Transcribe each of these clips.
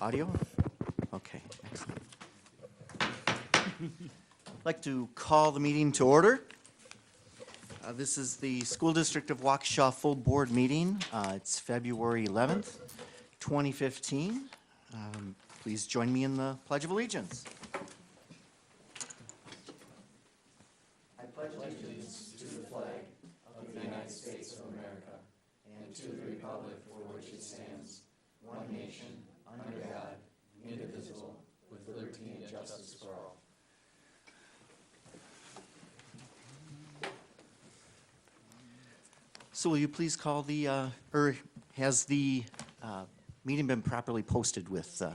Audio? Okay, excellent. I'd like to call the meeting to order. This is the School District of Waukesha Full Board Meeting. It's February 11th, 2015. Please join me in the Pledge of Allegiance. I pledge allegiance to the flag of the United States of America and to the republic for which it stands, one nation, under God, indivisible, with liberty and justice for all. So will you please call the, or has the meeting been properly posted with, Yes.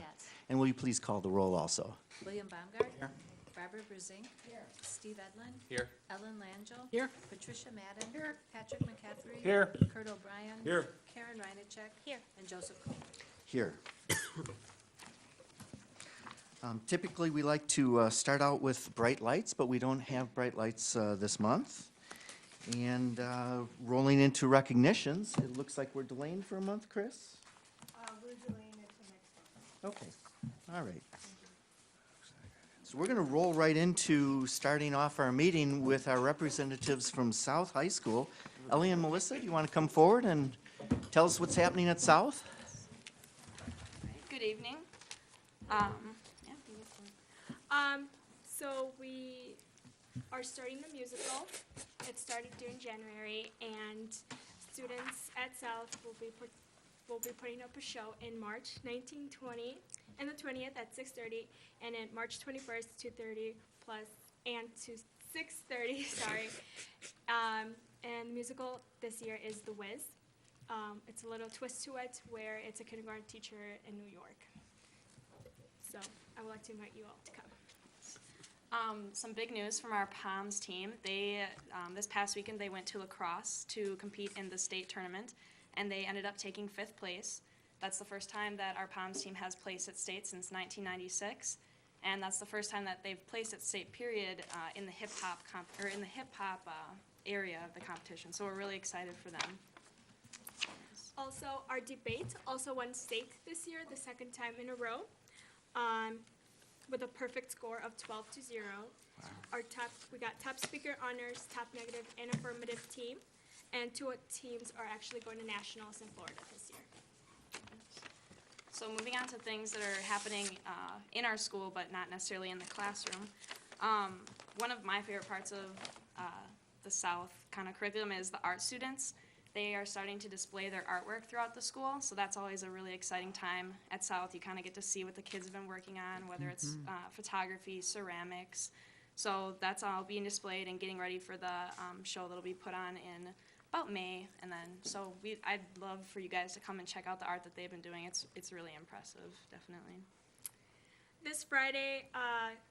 and will you please call the roll also? William Baumgart. Here. Barbara Brezink. Here. Steve Edlin. Here. Ellen Langell. Here. Patricia Madden. Here. Patrick McCaffrey. Here. Kurt O'Brien. Here. Karen Reinacek. Here. And Joseph Cole. Here. Typically, we like to start out with bright lights, but we don't have bright lights this month. And rolling into recognitions, it looks like we're delaying for a month, Chris? We're delaying it to next month. Okay, all right. So we're going to roll right into starting off our meeting with our representatives from South High School. Ellie and Melissa, do you want to come forward and tell us what's happening at South? Good evening. So we are starting the musical. It started during January, and students at South will be putting up a show in March 1920 and the 20th at 6:30, and in March 21st 2:30 plus and to 6:30. Sorry. And the musical this year is The Wiz. It's a little twist to it where it's a kindergarten teacher in New York. So I would like to invite you all to come. Some big news from our POMS team. They, this past weekend, they went to lacrosse to compete in the state tournament, and they ended up taking 5th place. That's the first time that our POMS team has placed at state since 1996, and that's the first time that they've placed at state, period, in the hip hop area of the competition. So we're really excited for them. Also, our debate also won state this year, the second time in a row, with a perfect score of 12-0. Wow. We got top speaker honors, top negative, and affirmative team, and 2 teams are actually going to nationals in Florida this year. So moving on to things that are happening in our school, but not necessarily in the classroom. One of my favorite parts of the South kind of curriculum is the art students. They are starting to display their artwork throughout the school, so that's always a really exciting time at South. You kind of get to see what the kids have been working on, whether it's photography, ceramics. So that's all being displayed and getting ready for the show that'll be put on in about May. And then, so I'd love for you guys to come and check out the art that they've been doing. It's really impressive, definitely. This Friday,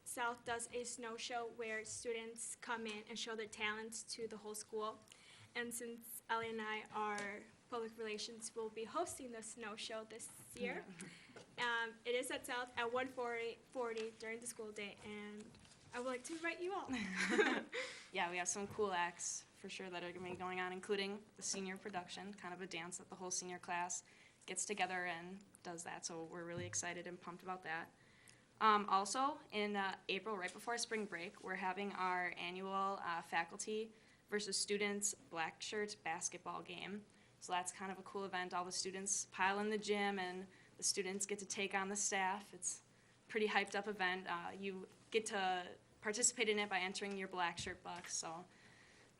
South does a snow show where students come in and show their talents to the whole school. And since Ellie and I are public relations, we'll be hosting the snow show this year. It is at South at 1:40 during the school day, and I would like to invite you all. Yeah, we have some cool acts for sure that are going to be going on, including the senior production, kind of a dance that the whole senior class gets together and does that. So we're really excited and pumped about that. Also, in April, right before spring break, we're having our annual faculty versus students black shirts basketball game. So that's kind of a cool event. All the students pile in the gym and the students get to take on the staff. It's a pretty hyped up event. You get to participate in it by entering your black shirt box. So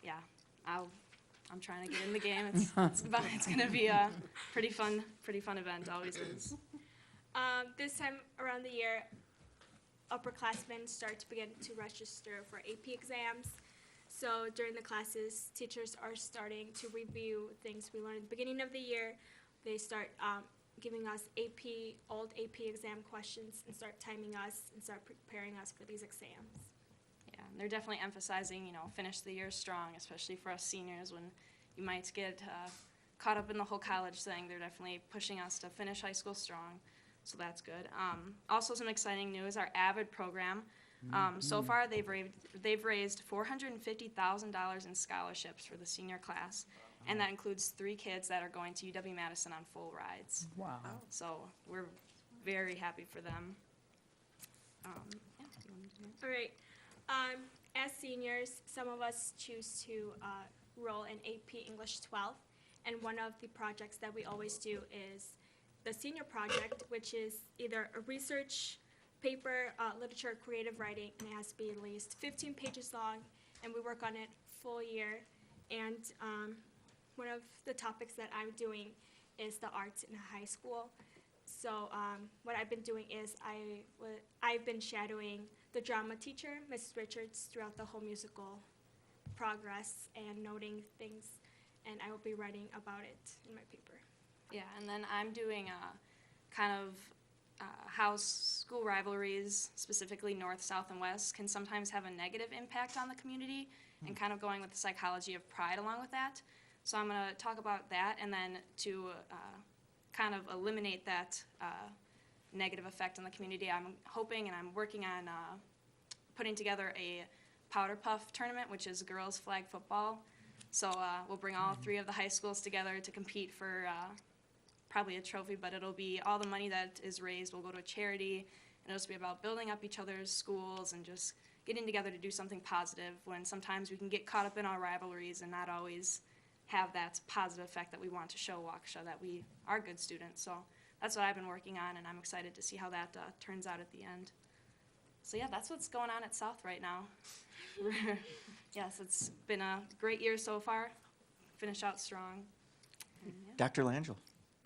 yeah, I'm trying to get in the game. It's going to be a pretty fun event, always is. This time around the year, upperclassmen start to begin to register for AP exams. So during the classes, teachers are starting to review things we learned at the beginning of the year. They start giving us old AP exam questions and start timing us and start preparing us for these exams. Yeah, and they're definitely emphasizing, finish the year strong, especially for us seniors when you might get caught up in the whole college thing. They're definitely pushing us to finish high school strong, so that's good. Also, some exciting news, our AVID program. So far, they've raised $450,000 in scholarships for the senior class, and that includes 3 kids that are going to UW-Madison on full rides. Wow. So we're very happy for them. Yeah, do you want me to do it? All right. As seniors, some of us choose to roll in AP English 12, and one of the projects that we always do is the senior project, which is either a research paper, literature, creative writing, and it has to be at least 15 pages long, and we work on it full year. And one of the topics that I'm doing is the arts in high school. So what I've been doing is I've been shadowing the drama teacher, Mrs. Richards, throughout the whole musical progress and noting things, and I will be writing about it in my paper. Yeah, and then I'm doing kind of how school rivalries, specifically North, South, and West, can sometimes have a negative impact on the community, and kind of going with the psychology of pride along with that. So I'm going to talk about that, and then to kind of eliminate that negative effect on the community, I'm hoping and I'm working on putting together a powder puff tournament, which is girls flag football. So we'll bring all 3 of the high schools together to compete for probably a trophy, but it'll be all the money that is raised will go to a charity, and it'll just be about building up each other's schools and just getting together to do something positive when sometimes we can get caught up in our rivalries and not always have that positive effect that we want to show Waukesha that we are good students. So that's what I've been working on, and I'm excited to see how that turns out at the end. So yeah, that's what's going on at South right now. Yes, it's been a great year so far. Finish out strong. And, yeah. Dr. Langell.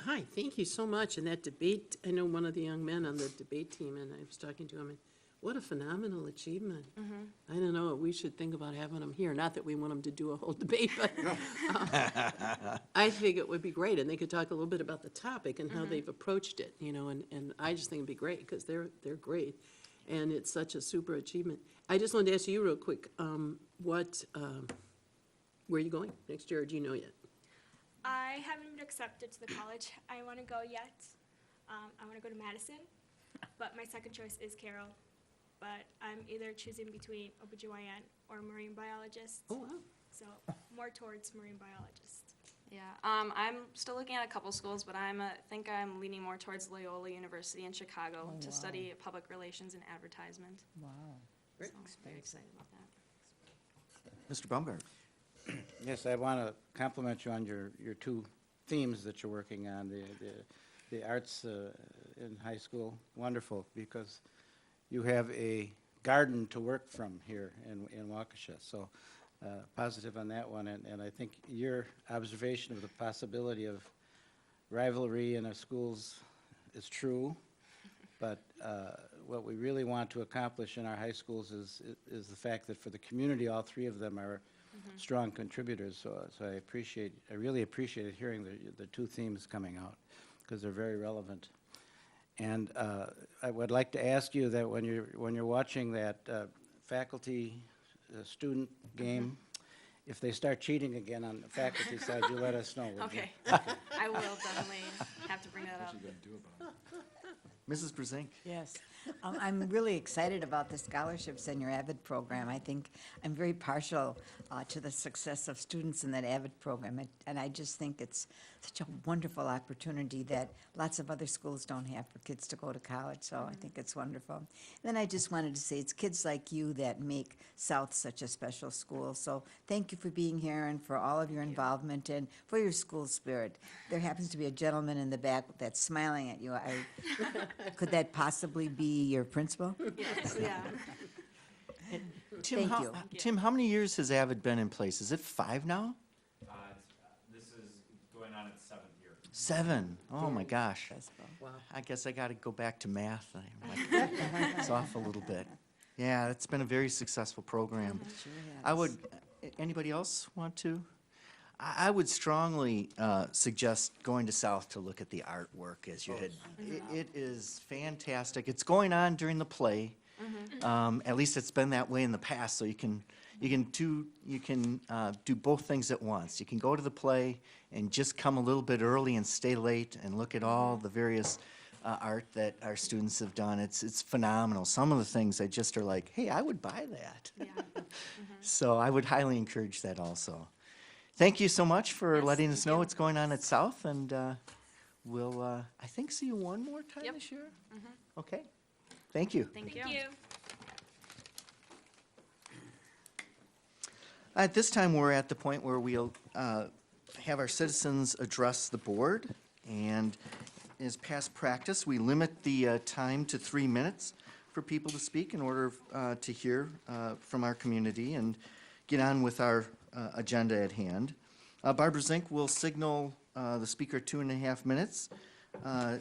Hi, thank you so much. And that debate, I know one of the young men on the debate team, and I was talking to him, and what a phenomenal achievement. I don't know, we should think about having him here. Not that we want him to do a whole debate, but I think it would be great. And they could talk a little bit about the topic and how they've approached it, you know, and I just think it'd be great because they're great. And it's such a super achievement. I just wanted to ask you real quick, where are you going next year, or do you know yet? I haven't been accepted to the college I want to go yet. I want to go to Madison, but my second choice is Carroll. But I'm either choosing between OBGYN or marine biologist. Oh, wow. So more towards marine biologist. Yeah, I'm still looking at a couple schools, but I think I'm leaning more towards Loyola University in Chicago to study public relations and advertisement. Wow. So I'm very excited about that. Mr. Baumgart. Yes, I want to compliment you on your 2 themes that you're working on, the arts in high school. Wonderful, because you have a garden to work from here in Waukesha. So positive on that one. And I think your observation of the possibility of rivalry in our schools is true. But what we really want to accomplish in our high schools is the fact that for the community, all 3 of them are strong contributors. So I really appreciated hearing the 2 themes coming out because they're very relevant. And I would like to ask you that when you're watching that faculty-student game, if they start cheating again on the faculty side, you let us know. Would you? Okay. I will definitely have to bring that up. Mrs. Brezink. Yes. I'm really excited about the scholarships in your AVID program. I think I'm very partial to the success of students in that AVID program. And I just think it's such a wonderful opportunity that lots of other schools don't have for kids to go to college. So I think it's wonderful. And then I just wanted to say it's kids like you that make South such a special school. So thank you for being here and for all of your involvement and for your school spirit. There happens to be a gentleman in the back that's smiling at you. Could that possibly be your principal? Yes, yeah. Tim, Thank you. Tim, how many years has AVID been in place? Is it 5 now? This is going on its 7th year. 7. Oh, my gosh. Wow. I guess I got to go back to math. It's off a little bit. Yeah, it's been a very successful program. Sure I has. would, anybody else want to? I would strongly suggest going to South to look at the artwork as you had. It is fantastic. It's going on during the play. At least it's been that way in the past. So you can do both things at once. You can go to the play and just come a little bit early and stay late and look at all the various art that our students have done. It's phenomenal. Some of the things I just are like, hey, I would buy that. Yeah. So I would highly encourage that also. Thank you so much for Yes, letting us thank know you. what's going on at South, and we'll, I think, see you one more time Yep. this year? Mhm. Okay, thank you. Thank you. Thank you. At this time, we're at the point where we'll have our citizens address the board. And as past practice, we limit the time to 3 minutes for people to speak in order to hear from our community and get on with our agenda at hand. Barbara Zink will signal the speaker 2.5 minutes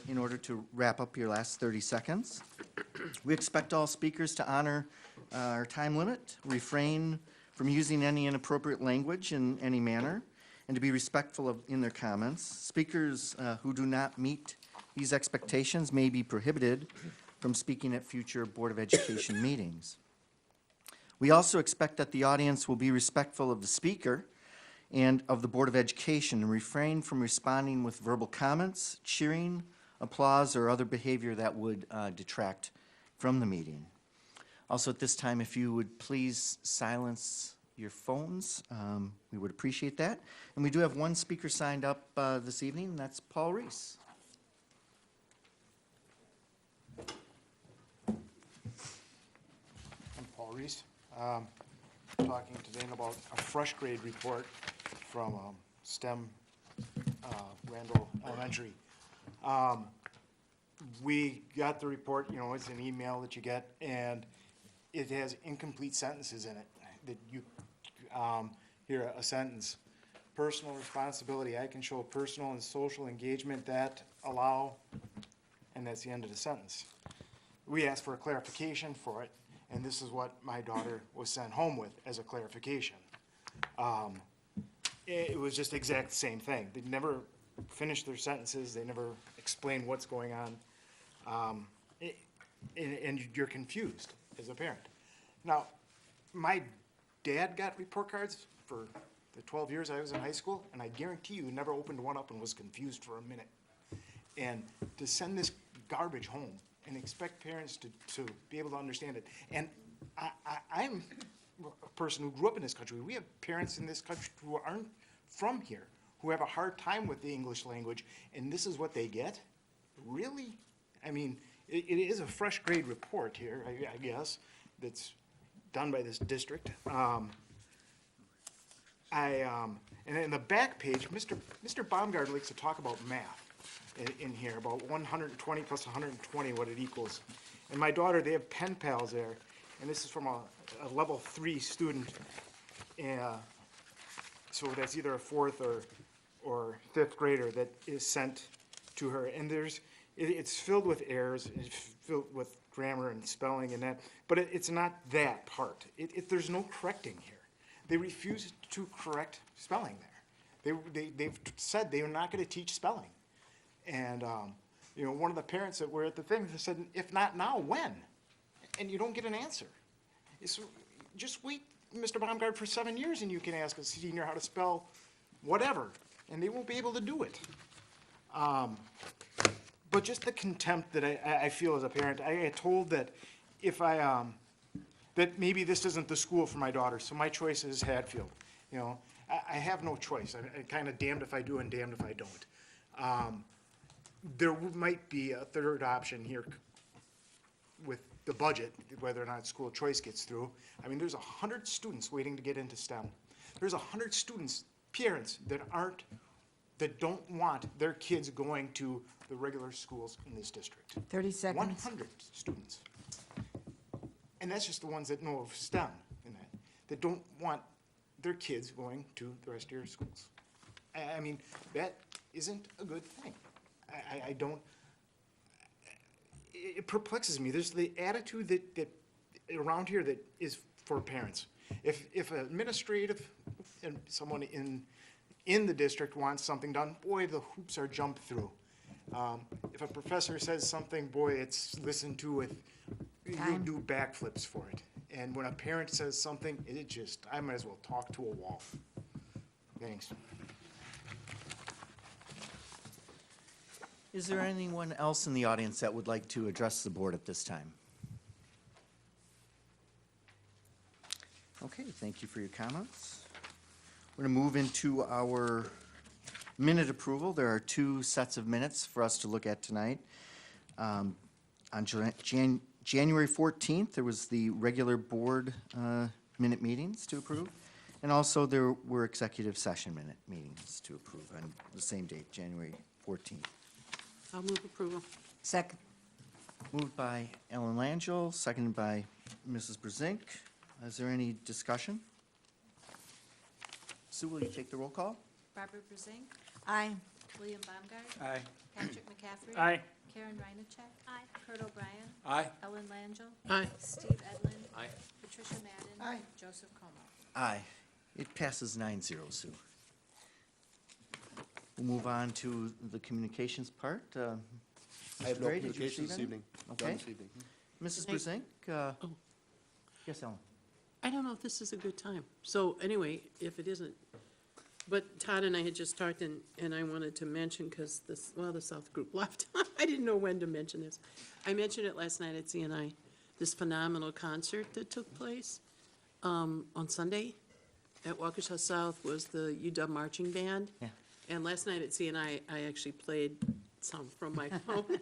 in order to wrap up your last 30 seconds. We expect all speakers to honor our time limit, refrain from using any inappropriate language in any manner, and to be respectful in their comments. Speakers who do not meet these expectations may be prohibited from speaking at future Board of Education meetings. We also expect that the audience will be respectful of the speaker and of the Board of Education and refrain from responding with verbal comments, cheering, applause, or other behavior that would detract from the meeting. Also, at this time, if you would please silence your phones, we would appreciate that. And we do have one speaker signed up this evening, and that's Paul Reese. I'm Paul Reese. Talking today about a fresh grade report from STEM Randall Elementary. We got the report, it's an email that you get, and it has incomplete sentences in it. That you hear a sentence. Personal responsibility, I can show personal and social engagement that allow, and that's the end of the sentence. We asked for a clarification for it, and this is what my daughter was sent home with as a clarification. It was just the exact same thing. They never finished their sentences. They never explained what's going on. And you're confused as a parent. Now, my dad got report cards for the 12 years I was in high school, and I guarantee you never opened one up and was confused for a minute. And to send this garbage home and expect parents to be able to understand it. And I'm a person who grew up in this country. We have parents in this country who aren't from here, who have a hard time with the English language, and this is what they get? Really? I mean, it is a fresh grade report here, I guess, that's done by this district. And in the back page, Mr. Baumgart likes to talk about math in here, about 120 plus 120, what it equals. And my daughter, they have pen pals there, and this is from a level 3 student. So that's either a 4th or 5th grader that is sent to her. And it's filled with errors, it's filled with grammar and spelling and that, but it's not that part. There's no correcting here. They refuse to correct spelling there. They've said they are not going to teach spelling. And, one of the parents that were at the thing said, if not now, when? And you don't get an answer. Just wait, Mr. Baumgart, for 7 years and you can ask a senior how to spell whatever, and they won't be able to do it. But just the contempt that I feel as a parent, I get told that if that maybe this isn't the school for my daughter, so my choice is Hatfield. I have no choice. I'm kind of damned if I do and damned if I don't. There might be a third option here with the budget, whether or not school choice gets through. I mean, there's 100 students waiting to get into STEM. There's 100 students, parents, that don't want their kids going to the regular schools in this district. 30 seconds. 100 students. And that's just the ones that know of STEM and that don't want their kids going to the rest of your schools. I mean, that isn't a good thing. I don't, it perplexes me. There's the attitude that around here that is for parents. If an administrative and someone in the district wants something done, boy, the hoops are jumped through. If a professor says something, boy, it's listened to with, you do backflips for it. And when a parent says something, I might as well talk to a wall. Thanks. Is there anyone else in the audience that would like to address the board at this time? Okay, thank you for your comments. We're going to move into our Minute approval, there are two sets of minutes for us to look at tonight. On January 14th, there was the regular board minute meetings to approve, and also there were executive session minute meetings to approve on the same date, January 14th. I'll move approval. Second. Moved by Ellen Langell, seconded by Mrs. Brezink. Is there any discussion? Sue, will you take the roll call? Barbara Brezink, Aye. William Baumgart, Aye. Patrick McCaffrey. Aye. Karen Reinacek. Aye. Kurt O'Brien. Aye. Ellen Langell. Aye. Steve Edlund. Aye. Patricia Madden. Aye. Joseph Como. Aye. It passes 9-0, Sue. We'll move on to the communications part. I have no Ray, did you communication receive this any? evening. None Okay. this evening. Mrs. Hey. Brezink? Oh. Yes, Ellen? I don't know if this is a good time. So anyway, if it isn't, but Todd and I had just talked and I wanted to mention, because this, well, the South group left. I didn't know when to mention this. I mentioned it last night at CNI, this phenomenal concert that took place on Sunday at Waukesha South was the UW Marching Band. Yeah. And last night at CNI, I actually played some from my phone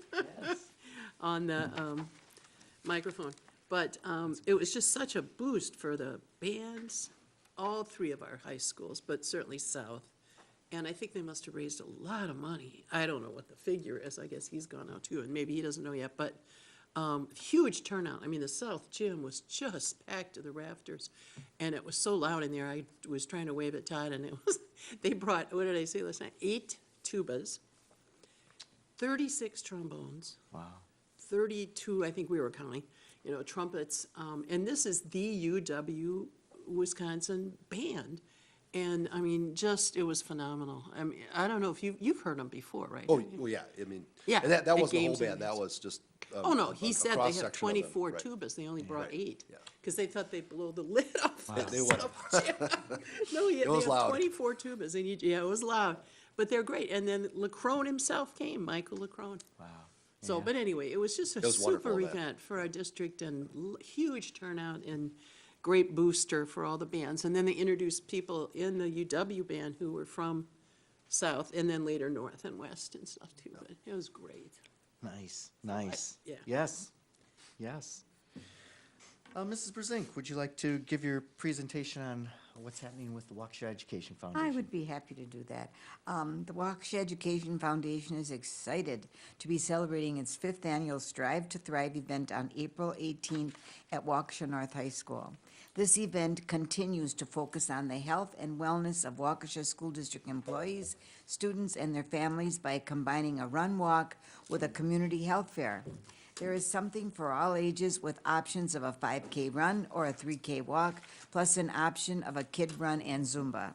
on the microphone. But it was just such a boost for the bands, all three of our high schools, but certainly South. And I think they must have raised a lot of money. I don't know what the figure is. I guess he's gone out too, and maybe he doesn't know yet. But huge turnout. I mean, the South gym was just packed to the rafters, and it was so loud in there. I was trying to wave at Todd, and it was. They brought, what did I say last night? 8 tubas, 36 trombones. Wow. 32, I think we were counting, trumpets. And this is the UW Wisconsin band. And, I mean, it was phenomenal. I mean, I don't know if you've heard them before, right? Oh, well, yeah, I mean, Yeah, and that at wasn't the whole games and band, that things. was just. Oh, no, he said they have cross-section of them, 24 right. tubas. They only brought Right, 8. yeah. Because they thought they'd blow the lid off. They the would. No, they was have loud. 24 tubas, and yeah, it was loud. But they're great. And then Lacrone himself came, Michael Lacrone. Wow. So, Yeah. but anyway, it was just a was wonderful super event. event for our district and huge turnout and great booster for all the bands. And then they introduced people in the UW band who were from South and then later North and West and stuff too. But it was great. Nice, nice. yeah. Yes, yes. Mrs. Brezink, would you like to give your presentation on what's happening with the Waukesha Education Foundation? I would be happy to do that. The Waukesha Education Foundation is excited to be celebrating its 5th annual Strive to Thrive event on April 18th at Waukesha North High School. This event continues to focus on the health and wellness of Waukesha School District employees, students, and their families by combining a run-walk with a community health fair. There is something for all ages with options of a 5K run or a 3K walk, plus an option of a kid run and Zumba.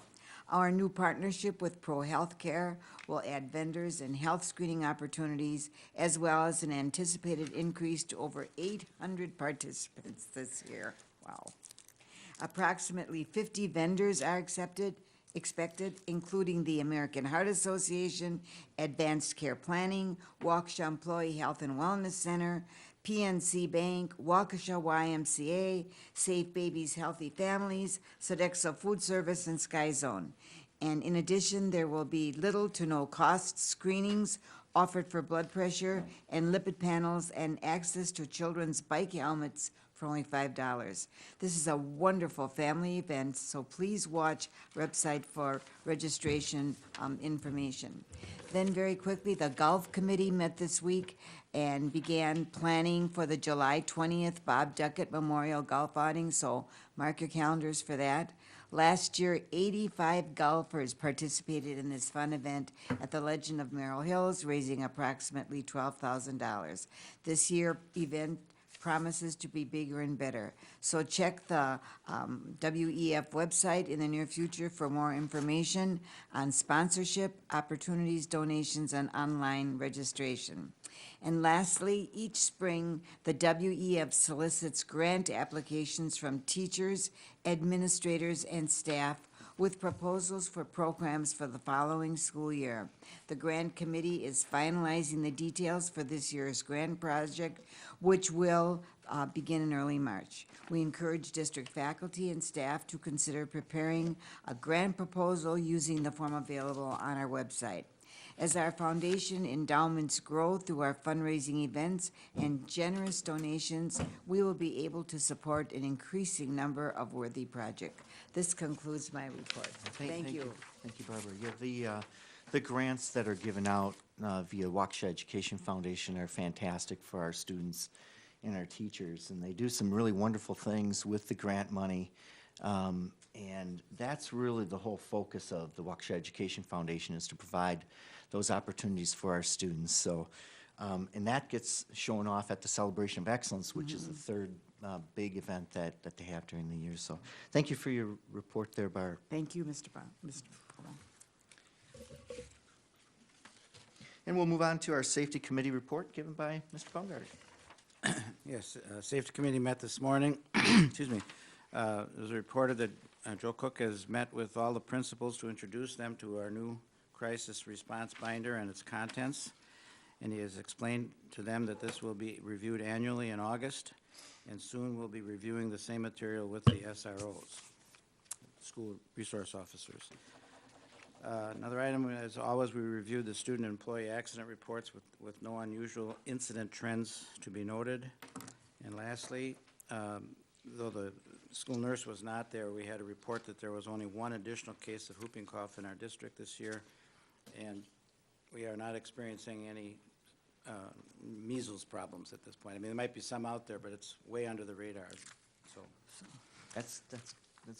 Our new partnership with Pro Healthcare will add vendors and health screening opportunities, as well as an anticipated increase to over 800 participants this year. Wow. Approximately 50 vendors are expected, including the American Heart Association, Advanced Care Planning, Waukesha Employee Health and Wellness Center, PNC Bank, Waukesha YMCA, Safe Babies Healthy Families, Sodexo Food Service, and Sky Zone. And in addition, there will be little to no cost screenings offered for blood pressure and lipid panels and access to children's bike helmets for only $5. This is a wonderful family event, so please watch website for registration information. Then very quickly, the Golf Committee met this week and began planning for the July 20th Bob Duckett Memorial Golf Outing, so mark your calendars for that. Last year, 85 golfers participated in this fun event at the Legend of Merrill Hills, raising approximately $12,000. This year event promises to be bigger and better. So check the WEF website in the near future for more information on sponsorship, opportunities, donations, and online registration. And lastly, each spring, the WEF solicits grant applications from teachers, administrators, and staff with proposals for programs for the following school year. The grant committee is finalizing the details for this year's grant project, which will begin in early March. We encourage district faculty and staff to consider preparing a grant proposal using the form available on our website. As our foundation endowments grow through our fundraising events and generous donations, we will be able to support an increasing number of worthy projects. This concludes my report. Thank you. Thank you, Barbara. Yeah, the grants that are given out via Waukesha Education Foundation are fantastic for our students and our teachers, and they do some really wonderful things with the grant money. And that's really the whole focus of the Waukesha Education Foundation, is to provide those opportunities for our students. So, and that gets shown off at the Celebration of Excellence, which is the third big event that they have during the year. So thank you for your report there, Barb. Thank you, Mr. Brown. Mr. Brown. And we'll move on to our Safety Committee report given by Mr. Baumgart. Yes, Safety Committee met this morning. Excuse me. It was reported that Joe Cook has met with all the principals to introduce them to our new crisis response binder and its contents. And he has explained to them that this will be reviewed annually in August, and soon we'll be reviewing the same material with the SROs, school resource officers. Another item, as always, we reviewed the student and employee accident reports with no unusual incident trends to be noted. And lastly, though the school nurse was not there, we had a report that there was only one additional case of whooping cough in our district this year, and we are not experiencing any measles problems at this point. I mean, there might be some out there, but it's way under the radar, so. That's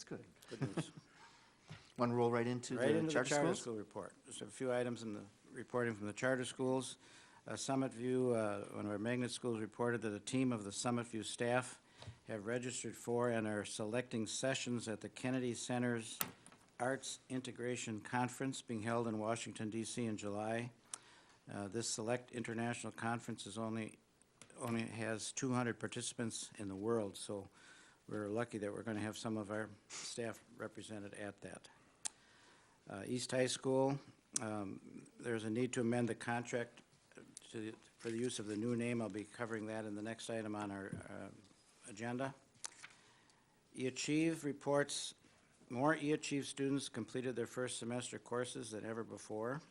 good. Good news. Want to roll right into the charter schools? School report. Just a few items in the reporting from the charter schools. Summit View, one of our magnet schools, reported that a team of the Summit View staff have registered for and are selecting sessions at the Kennedy Center's Arts Integration Conference being held in Washington, D.C. in July. This select international conference only has 200 participants in the world, so we're lucky that we're going to have some of our staff represented at that. East High School, there's a need to amend the contract for the use of the new name. I'll be covering that in the next item on our agenda. eAchieve reports more eAchieve students completed their first semester courses than ever before.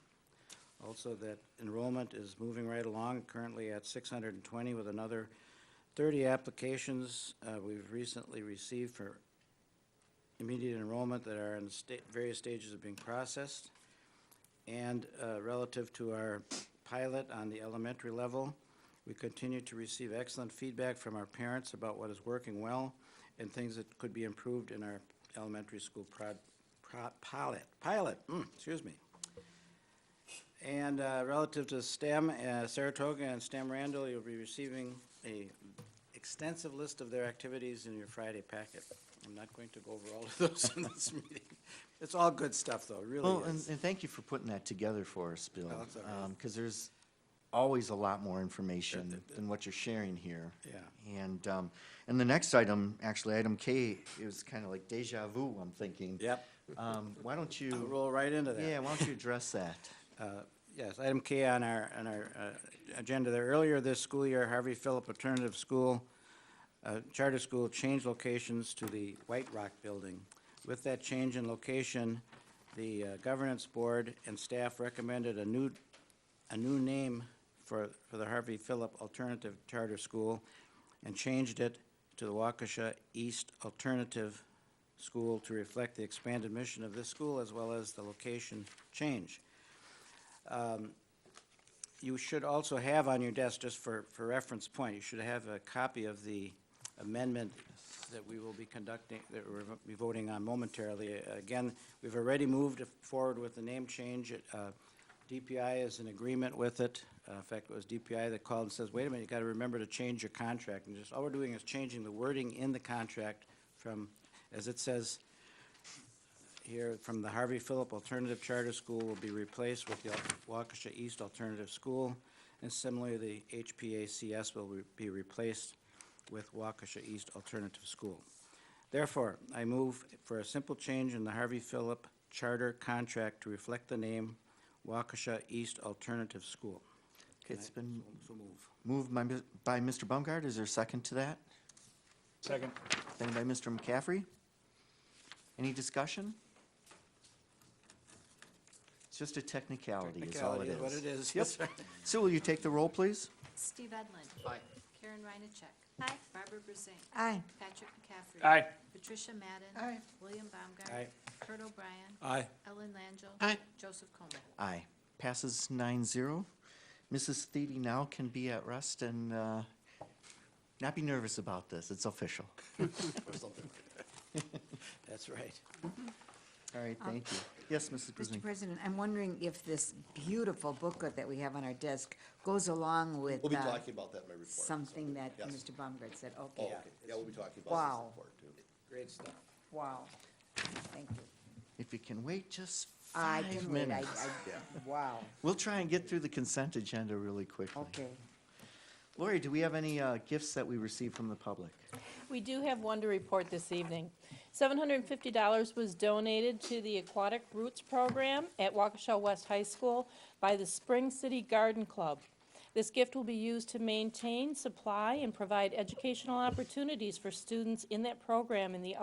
Also, that enrollment is moving right along, currently at 620 with another 30 applications we've recently received for immediate enrollment that are in various stages of being processed. And relative to our pilot on the elementary level, we continue to receive excellent feedback from our parents about what is working well and things that could be improved in our elementary school pilot. Excuse me. And relative to STEM, Saratoga and STEM Randall, you'll be receiving a extensive list of their activities in your Friday packet. I'm not going to go over all of those in this meeting. It's all good stuff, though, it really Well, is. and thank you for putting that together for us, Bill. Oh, that's all right. Because there's always a lot more information than what you're sharing here. Yeah. And the next item, actually, item K, is kind of like deja vu, I'm thinking. Yep. Why don't I'll you, roll right into that. yeah, why don't you address that? Yes, item K on our agenda there. Earlier this school year, Harvey Phillip Alternative School, charter school, changed locations to the White Rock building. With that change in location, the governance board and staff recommended a new name for the Harvey Phillip Alternative Charter School and changed it to the Waukesha East Alternative School to reflect the expanded mission of this school as well as the location change. You should also have on your desk, just for reference point, you should have a copy of the amendment that we will be conducting, that we'll be voting on momentarily. Again, we've already moved forward with the name change. DPI is in agreement with it. In fact, it was DPI that called and says, wait a minute, you got to remember to change your contract. And just all we're doing is changing the wording in the contract from, as it says here, from the Harvey Phillip Alternative Charter School will be replaced with the Waukesha East Alternative School, and similarly, the HPACS will be replaced with Waukesha East Alternative School. Therefore, I move for a simple change in the Harvey Phillip Charter contract to reflect the name Waukesha East Alternative School. It's been So move. moved by Mr. Baumgart. Is there a second to that? Second. Second by Mr. McCaffrey. Any discussion? It's just a technicality, is all it is. What it is. Yep. Sue, will you take the roll, please? Steve Edlund. Aye. Karen Reinacek. Aye. Barbara Brazing. Aye. Patrick McCaffrey. Aye. Patricia Madden. Aye. William Baumgart. Aye. Kurt O'Brien. Aye. Ellen Langell. Aye. Joseph Como. Aye. Passes 9-0. Mrs. Theedy now can be at rest and not be nervous about this. It's official. That's right. All right, thank you. Yes, Mrs. Mr. Brazing. President, I'm wondering if this beautiful booklet that we have on our desk goes along with We'll be talking about that in my report. something that Yes. Mr. Baumgart said. Oh, Okay. okay. Yeah, we'll be talking about Wow. this report, too. Great stuff. Wow. Thank you. If you can wait just I 5 can wait. minutes. Wow. We'll try and get through the consent agenda really quickly. Okay. Lori, do we have any gifts that we received from the public? We do have one to report this evening. $750 was donated to the Aquatic Roots Program at Waukesha West High School by the Spring City Garden Club. This gift will be used to maintain, supply, and provide educational opportunities for students in that program in the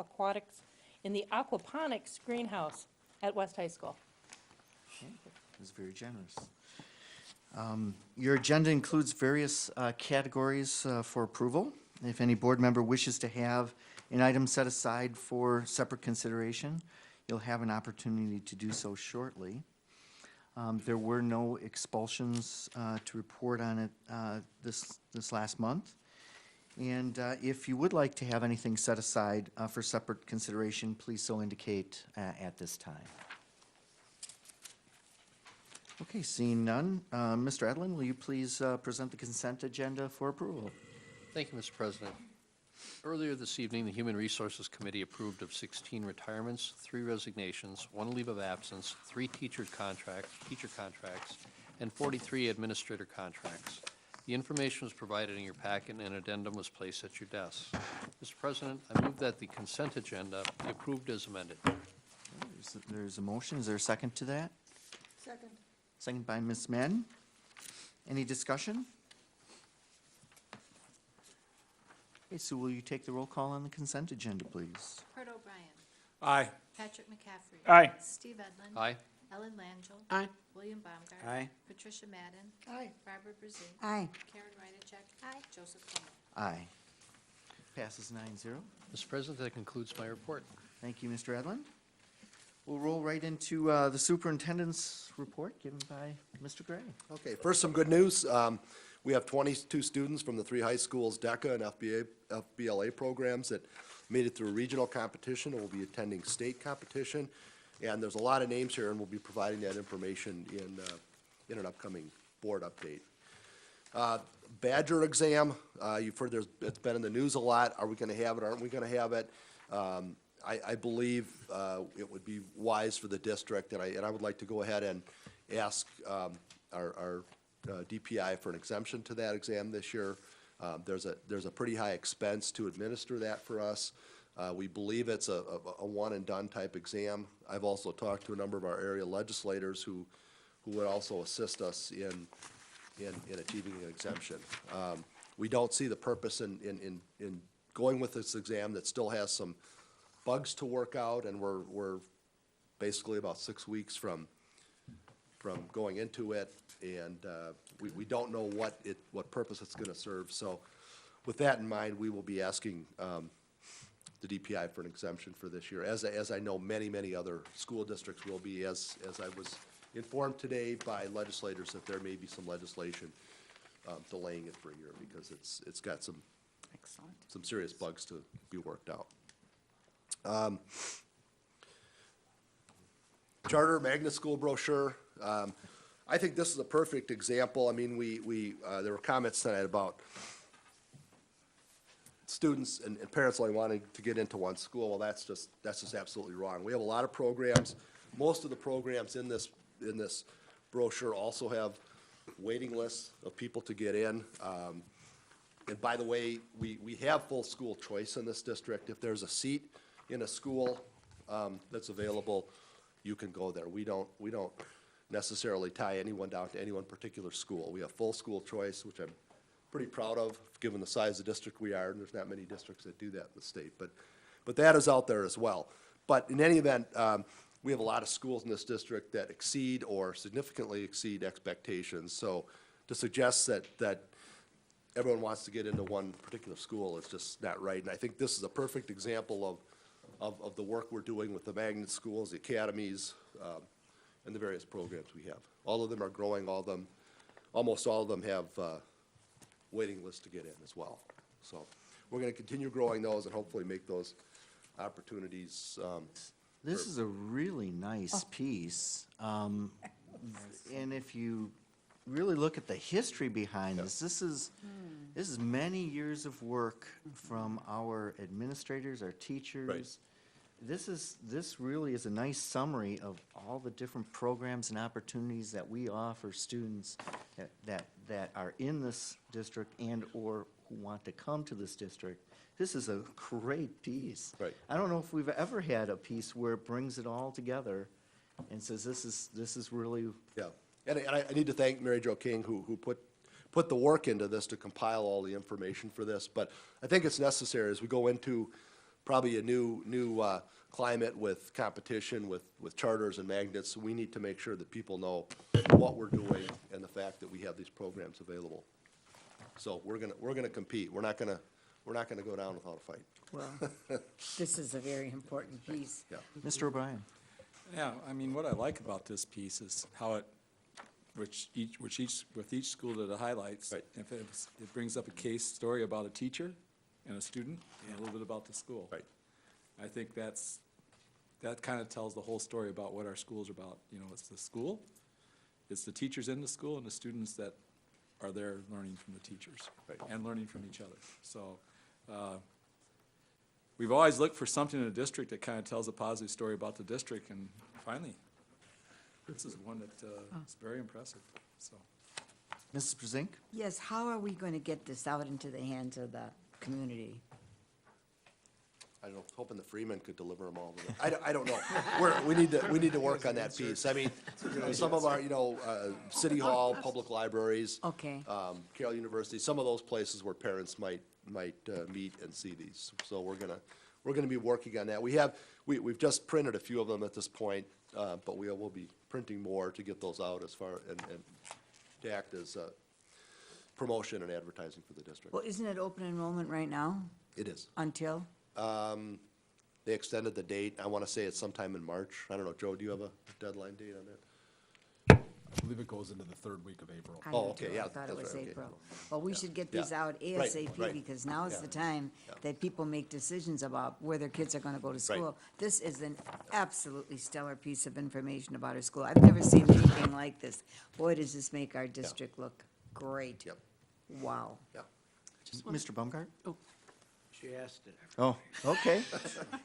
aquaponics greenhouse at West High School. It was very generous. Your agenda includes various categories for approval. If any board member wishes to have an item set aside for separate consideration, you'll have an opportunity to do so shortly. There were no expulsions to report on it this last month. And if you would like to have anything set aside for separate consideration, please so indicate at this time. Okay, seeing none, Mr. Edlin, will you please present the consent agenda for approval? Thank you, Mr. President. Earlier this evening, the Human Resources Committee approved of 16 retirements, 3 resignations, 1 leave of absence, 3 teacher contracts, and 43 administrator contracts. The information was provided in your packet and an addendum was placed at your desk. Mr. President, I move that the consent agenda be approved as amended. There's a motion. Is there a second to that? Second. Second by Ms. Madden. Any discussion? Okay, Sue, will you take the roll call on the consent agenda, please? Kurt O'Brien. Aye. Patrick McCaffrey. Aye. Steve Edlund. Aye. Ellen Langell. Aye. William Baumgart. Aye. Patricia Madden. Aye. Barbara Brazing. Aye. Karen Reinacek. Aye. Joseph Como. Aye. Passes 9-0. Mr. President, that concludes my report. Thank you, Mr. Edlin. We'll roll right into the superintendent's report given by Mr. Gray. Okay, first, some good news. We have 22 students from the 3 high schools, DECA and FBLA programs that made it through regional competition and will be attending state competition. And there's a lot of names here, and we'll be providing that information in an upcoming board update. Badger exam, you've heard it's been in the news a lot. Are we going to have it? Aren't we going to have it? I believe it would be wise for the district, and I would like to go ahead and ask our DPI for an exemption to that exam this year. There's a pretty high expense to administer that for us. We believe it's a one-and-done type exam. I've also talked to a number of our area legislators who would also assist us in achieving an exemption. We don't see the purpose in going with this exam that still has some bugs to work out, and we're basically about 6 weeks from going into it, and we don't know what purpose it's going to serve. So with that in mind, we will be asking the DPI for an exemption for this year, as I know many other school districts will be, as I was informed today by legislators that there may be some legislation delaying it for a year because it's got some serious bugs to be worked out. Charter magnet school brochure. I think this is a perfect example. I mean, there were comments tonight about students and parents only wanting to get into one school. Well, that's just absolutely wrong. We have a lot of programs. Most of the programs in this brochure also have waiting lists of people to get in. And by the way, we have full school choice in this district. If there's a seat in a school that's available, you can go there. We don't necessarily tie anyone down to any one particular school. We have full school choice, which I'm pretty proud of, given the size of the district we are, and there's not many districts that do that in the state. But that is out there as well. But in any event, we have a lot of schools in this district that exceed or significantly exceed expectations. So to suggest that everyone wants to get into one particular school is just not right. And I think this is a perfect example of the work we're doing with the magnet schools, the academies, and the various programs we have. All of them are growing, almost all of them have waiting lists to get in as well. So we're going to continue growing those and hopefully make those opportunities. This is a really nice piece. And if you really look at the history behind this, this is many years of work from our administrators, our teachers. Right. This really is a nice summary of all the different programs and opportunities that we offer students that are in this district and or who want to come to this district. This is a great piece. Right. I don't know if we've ever had a piece where it brings it all together and says this is really. Yeah, and I need to thank Mary Jo King who put the work into this to compile all the information for this. But I think it's necessary as we go into probably a new climate with competition with charters and magnets. We need to make sure that people know what we're doing and the fact that we have these programs available. So we're gonna compete. We're not gonna go down without a fight. Well, this is a very important piece. Yeah. Mr. O'Brien. Yeah, I mean, what I like about this piece is how it, with each school that it highlights. Right. If it brings up a case story about a teacher and a student and a little bit about the school. Right. I think that kind of tells the whole story about what our schools are about. You know, it's the school, it's the teachers in the school, and the students that are there learning from the teachers. Right. And learning from each other. So we've always looked for something in a district that kind of tells a positive story about the district, and finally, this is one that is very impressive, so. Mrs. Brezink? Yes, how are we going to get this out into the hands of the community? I don't know, hoping the Freeman could deliver them all. I don't know. We need to work on that piece. I mean, some of our, City Hall, public libraries. Okay. Carroll University, some of those places where parents might meet and see these. So we're gonna be working on that. We've just printed a few of them at this point, but we will be printing more to get those out as far, and to act as promotion and advertising for the district. Well, isn't it open enrollment right now? It is. Until? They extended the date. I want to say it's sometime in March. I don't know, Joe, do you have a deadline date on that? I believe it goes into the third week of April. I Oh, do okay, too. yeah, I thought it that's was right, okay. April. Well, we should get Yeah. these out Right, ASAP right. because now is Yeah. the time Yeah. that people make decisions about where their kids are going to go to school. This is an absolutely stellar piece of information about our school. I've never seen anything like this. Boy, does this make our district look great. Yep. Wow. Yeah. Mr. Bumgart? Oh. She asked it. Oh, okay.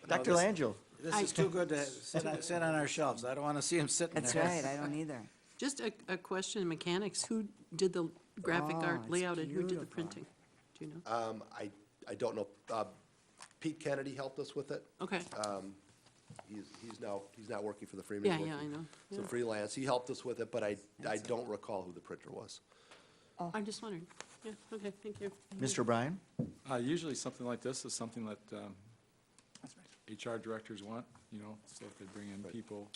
Dr. this- Langell? This is too good to sit on our shelves. I don't want to see him sitting there. That's right, I don't either. Just a question in mechanics, who did the graphic Oh, art it's layout and who did the beautiful. printing? Do you know? I don't know. Pete Kennedy helped us with it. Okay, He's now working for the Freeman. yeah, He's yeah, I working know. Some Yeah. freelance. He helped us with it, but I don't recall who the printer was. I'm just wondering. Yeah, okay, thank you. Mr. O'Brien? Usually something like this is something that HR directors want, so if they bring in people,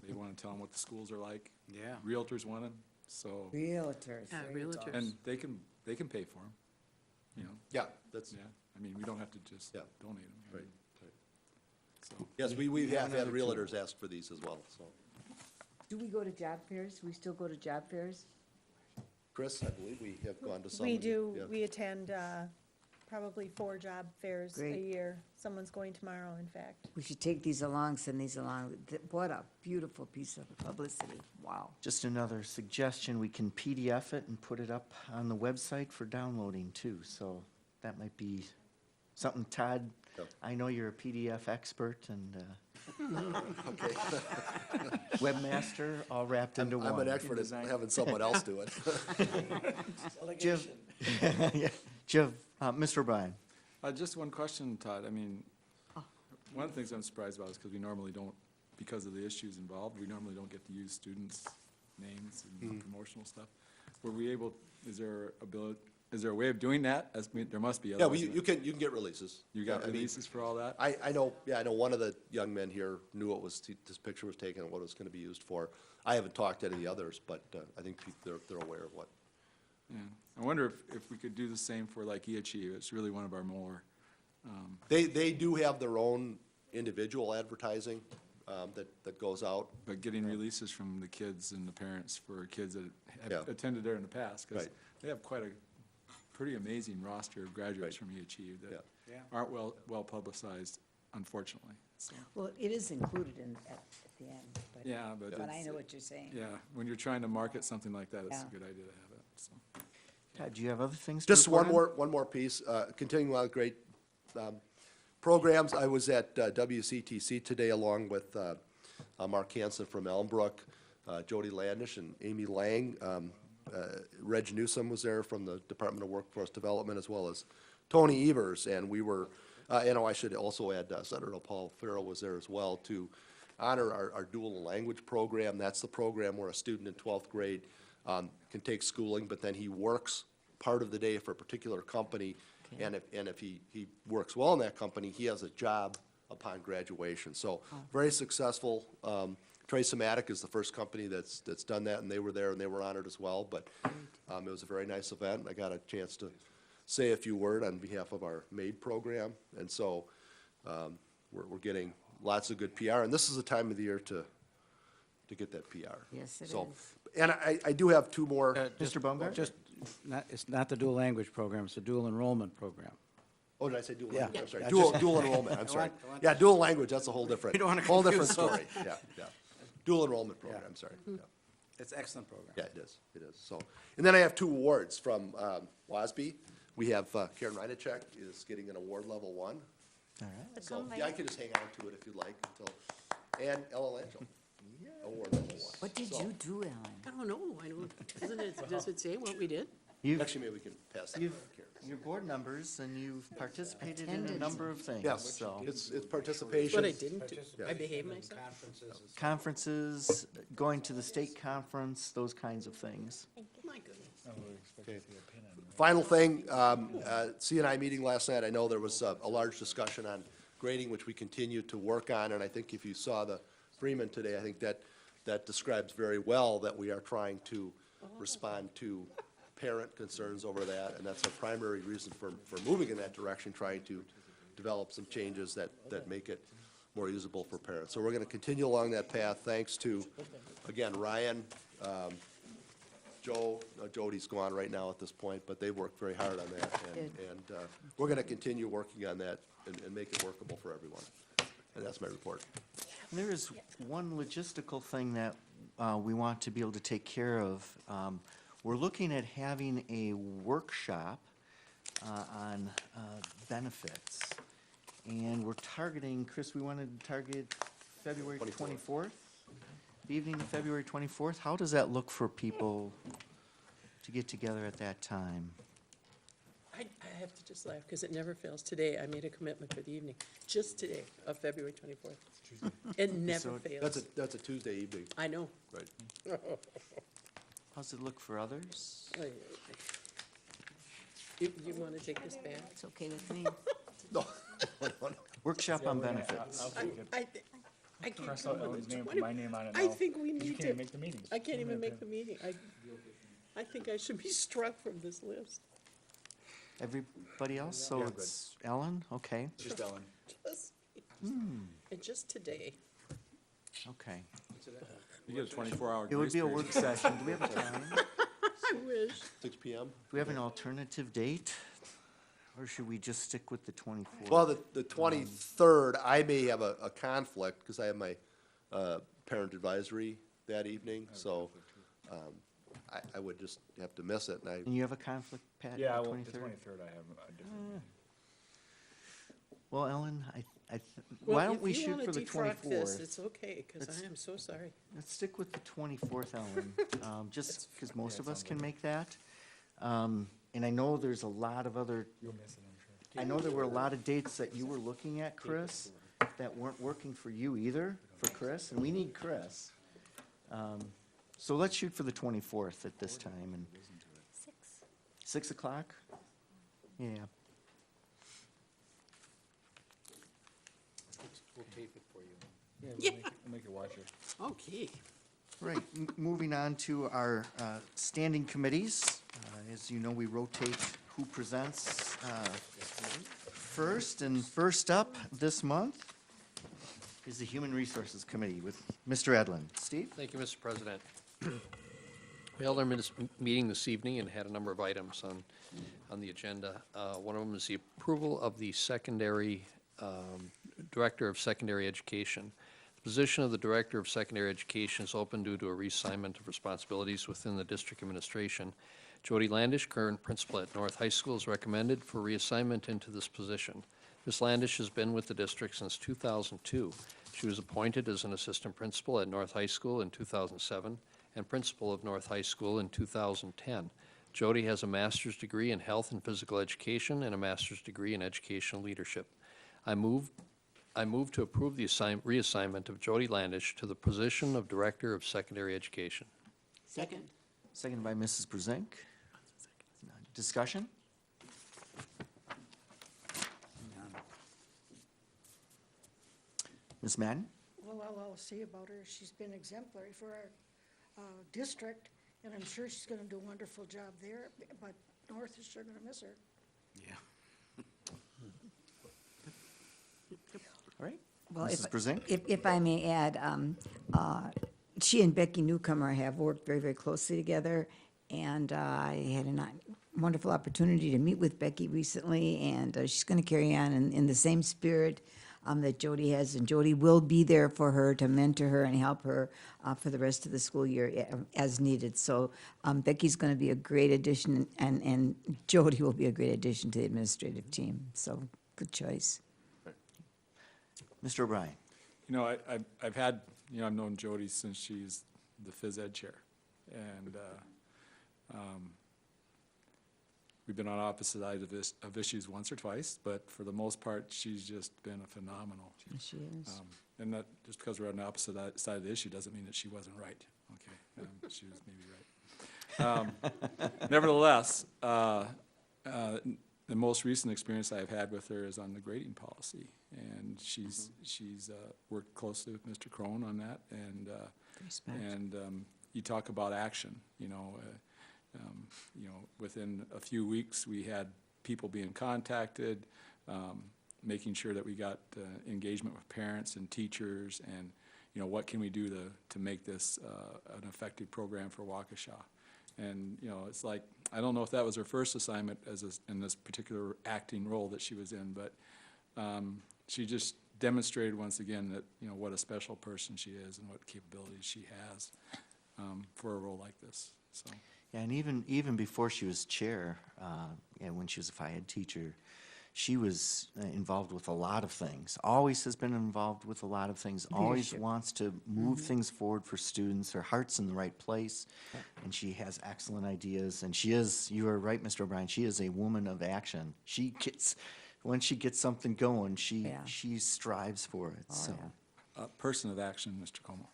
they want to tell them what the schools are like. Yeah. Realtors want them, so, Realtors. Yeah, realtors. and they can pay for them, Yeah, that's, yeah. I mean, we don't have to just Yeah. donate them. Right. So, yes, we have had another realtors ask for these as well, so. Do we go to job fairs? We still go to job fairs? Chris, I believe we have gone to some. We do, yeah. we attend probably 4 job fairs a Great. year. Someone's going tomorrow, in fact. We should take these along, send these along. What a beautiful piece of publicity. Wow. Just another suggestion, we can PDF it and put it up on the website for downloading too, so that might be something, Todd, Yep. I know you're a PDF expert and Okay. webmaster, all wrapped into one. I'm an expert at having someone else do it. Jiv, yeah, Jiv, Mr. O'Brien? just one question, Todd. I mean, one of the things I'm surprised about is because we normally don't, because of the issues involved, we normally don't get to use students' names and promotional stuff. Were we able, is there a way of doing that? There must be. Yeah, otherwise you can get releases. You got I mean, releases for all that? I know one of the young men here knew what was, this picture was taken and what it was gonna be used for. I haven't talked to any of the others, but, I think they're aware of what. Yeah. I wonder if we could do the same for like eAchieve. It's really one of our more, They do have their own individual advertising, that goes out. but getting releases from the kids and the parents for kids that Yeah. have attended there in the past. Because Right. they have quite a pretty amazing roster of graduates from eAchieve that Yeah. aren't well publicized, unfortunately. So, Well, it is included at the end, but. yeah, but But I it's- know what you're saying. yeah, when you're trying to market something like that, it's a Yeah. good idea to have it, so. Todd, do you have other things to Just report on? one more piece, continuing on with great programs. I was at WCTC today along with Mark Hansen from Elmbrook, Jody Landish and Amy Lang. Reg Newsom was there from the Department of Workforce Development, as well as Tony Evers. And we were, I should also add Senator Paul Farrell was there as well to honor our dual language program. That's the program where a student in 12th grade can take schooling, but then he works part of the day for a particular company, and if he works well in that company, he has a job upon graduation. So, very successful. Tracematic is the first company that's done that, and they were there and they were honored as well. But it was a very nice event. I got a chance to say a few words on behalf of our MAID program, and so we're getting lots of good PR, and this is the time of the year to get that PR. Yes, it So, is. and I do have two more. Mr. Baumgart? Just, it's not the dual language program, it's the dual enrollment program. Oh, did I say dual Yeah. language? I'm sorry. I Dual just- enrollment, I'm sorry. I want- Yeah, dual language, that's a whole different, You don't wanna whole different confuse story. Yeah. Dual enrollment program, I'm sorry. Yeah. It's an excellent program. Yeah, it is, so. And then I have two awards from WASB. We have Karen Reinacek is getting an award level 1. All right. So, yeah, I can just hang on to it if you'd like until, and Ella Lanchel, award level 1. What did So, you do, Ellen? I don't know, does it say what we did? Actually, maybe we can pass that. You've, to Karen. you're board members and you've participated in a Attended. number of things, Yes, so. it's What participation. I didn't do, I behaved myself. Conferences, going to the state conference, those kinds of things. My goodness. Final thing, CNI meeting last night, I know there was a large discussion on grading, which we continue to work on, and I think if you saw the Freeman today, I think that describes very well that we are trying to respond to parent concerns over that, and that's our primary reason for moving in that direction, trying to develop some changes that make it more usable for parents. So we're gonna continue along that path, thanks to, again, Ryan, Joe, Jody's gone right now at this point, but they worked very hard on that, and we're gonna continue working on that and make it workable for everyone. And that's my report. There is one logistical thing that we want to be able to take care of. We're looking at having a workshop on benefits. And we're targeting, Chris, we wanted to target February 24th? The evening of February 24th? How does that look for people to get together at that time? I have to just laugh, because it never fails. Today, I made a commitment for the evening, just today, of February 24th. It never So fails. That's a Tuesday evening, I know. right? How's it look for others? You want to take this back? It's okay with me. No. Workshop on benefits. I can't Cross come out with Ellen's the name, 20 my name on it I now, think we 'cause you need can't to. make the meetings. I can't You even have make to- the meeting. I think I should be struck from this list. Everybody else? So Yeah, I'm it's Ellen? Okay, Just Ellen. Just, and just today. okay. You get a 24-hour It would grace be a period. work session. Do we have a time? Do I wish. 6 PM? we have an alternative date? Or should we just stick with the 24th? Well, the 23rd, I may have a conflict, because I have my parent advisory that evening, so I would just have to miss it, and And you have a conflict, Pat, Yeah, the well, the 23rd? 23rd I have a different meeting. Well, Ellen, why don't we shoot for the Well, if you want to defrock this, 24th? it's okay, because Let's- I am so sorry. Let's stick with the 24th, Ellen, just because most of us can make that. And I know there's a lot of other, You'll miss it, I'm sure. I know there were a lot of dates that you were looking at, Chris. that weren't working for you either, for Chris, and we need Chris. So let's shoot for the 24th at this time, and 6 o'clock? Yeah. We'll tape it for you. Yeah, we'll make it watch it. Okay. Right, moving on to our standing committees. As you know, we rotate who presents first, and first up this month is the Human Resources Committee with Mr. Edlin. Steve? Thank you, Mr. President. We held our meeting this evening and had a number of items on the agenda. One of them is the approval of the secondary, Director of Secondary Education. The position of the Director of Secondary Education is open due to a reassignment of responsibilities within the district administration. Jody Landish, current principal at North High School, is recommended for reassignment into this position. Ms. Landish has been with the district since 2002. She was appointed as an assistant principal at North High School in 2007 and principal of North High School in 2010. Jody has a master's degree in health and physical education and a master's degree in educational leadership. I move to approve the reassignment of Jody Landish to the position of Director of Secondary Education. Second. Seconded by Mrs. Brezink. Discussion? Ms. Madden? Well, all I'll say about her, she's been exemplary for our district, and I'm sure she's gonna do a wonderful job there, but North is sure gonna miss her. Yeah. All right. Well, Mrs. Brezink? if I may add, she and Becky Newcomer have worked very, very closely together, and I had a wonderful opportunity to meet with Becky recently, and she's going to carry on in the same spirit that Jody has, and Jody will be there for her to mentor her and help her for the rest of the school year as needed. So Becky's going to be a great addition, and Jody will be a great addition to the administrative team. So good choice. Mr. O'Brien? You know, I've had, you know, I've known Jody since she's the phys ed chair. And we've been on opposite sides of issues once or twice, but for the most part, she's just been a phenomenal. She is. And that, just because we're on the opposite side of the issue doesn't mean that she wasn't right, okay? She was maybe right. Nevertheless, the most recent experience I've had with her is on the grading policy, and she's worked closely with Mr. Crone on that, and you talk about action. You know, within a few weeks we had people being contacted, making sure that we got engagement with parents and teachers, and you know, what can we do to make this an effective program for Waukesha. And, you know, it's like, I don't know if that was her first assignment in this particular acting role that she was in, but she just demonstrated once again that, you know, what a special person she is and what capabilities she has for a role like this, so. Yeah, and even before she was chair, and when she was a Phi Ed teacher, she was involved with a lot of things. Always has been involved with a lot of things. Always wants to move things forward for students. Her heart's in the right place, and she has excellent ideas. And she is, you are right, Mr. O'Brien, she is a woman of action. She gets, when she gets something going, she strives for it, so. A person of action, Mr. Como.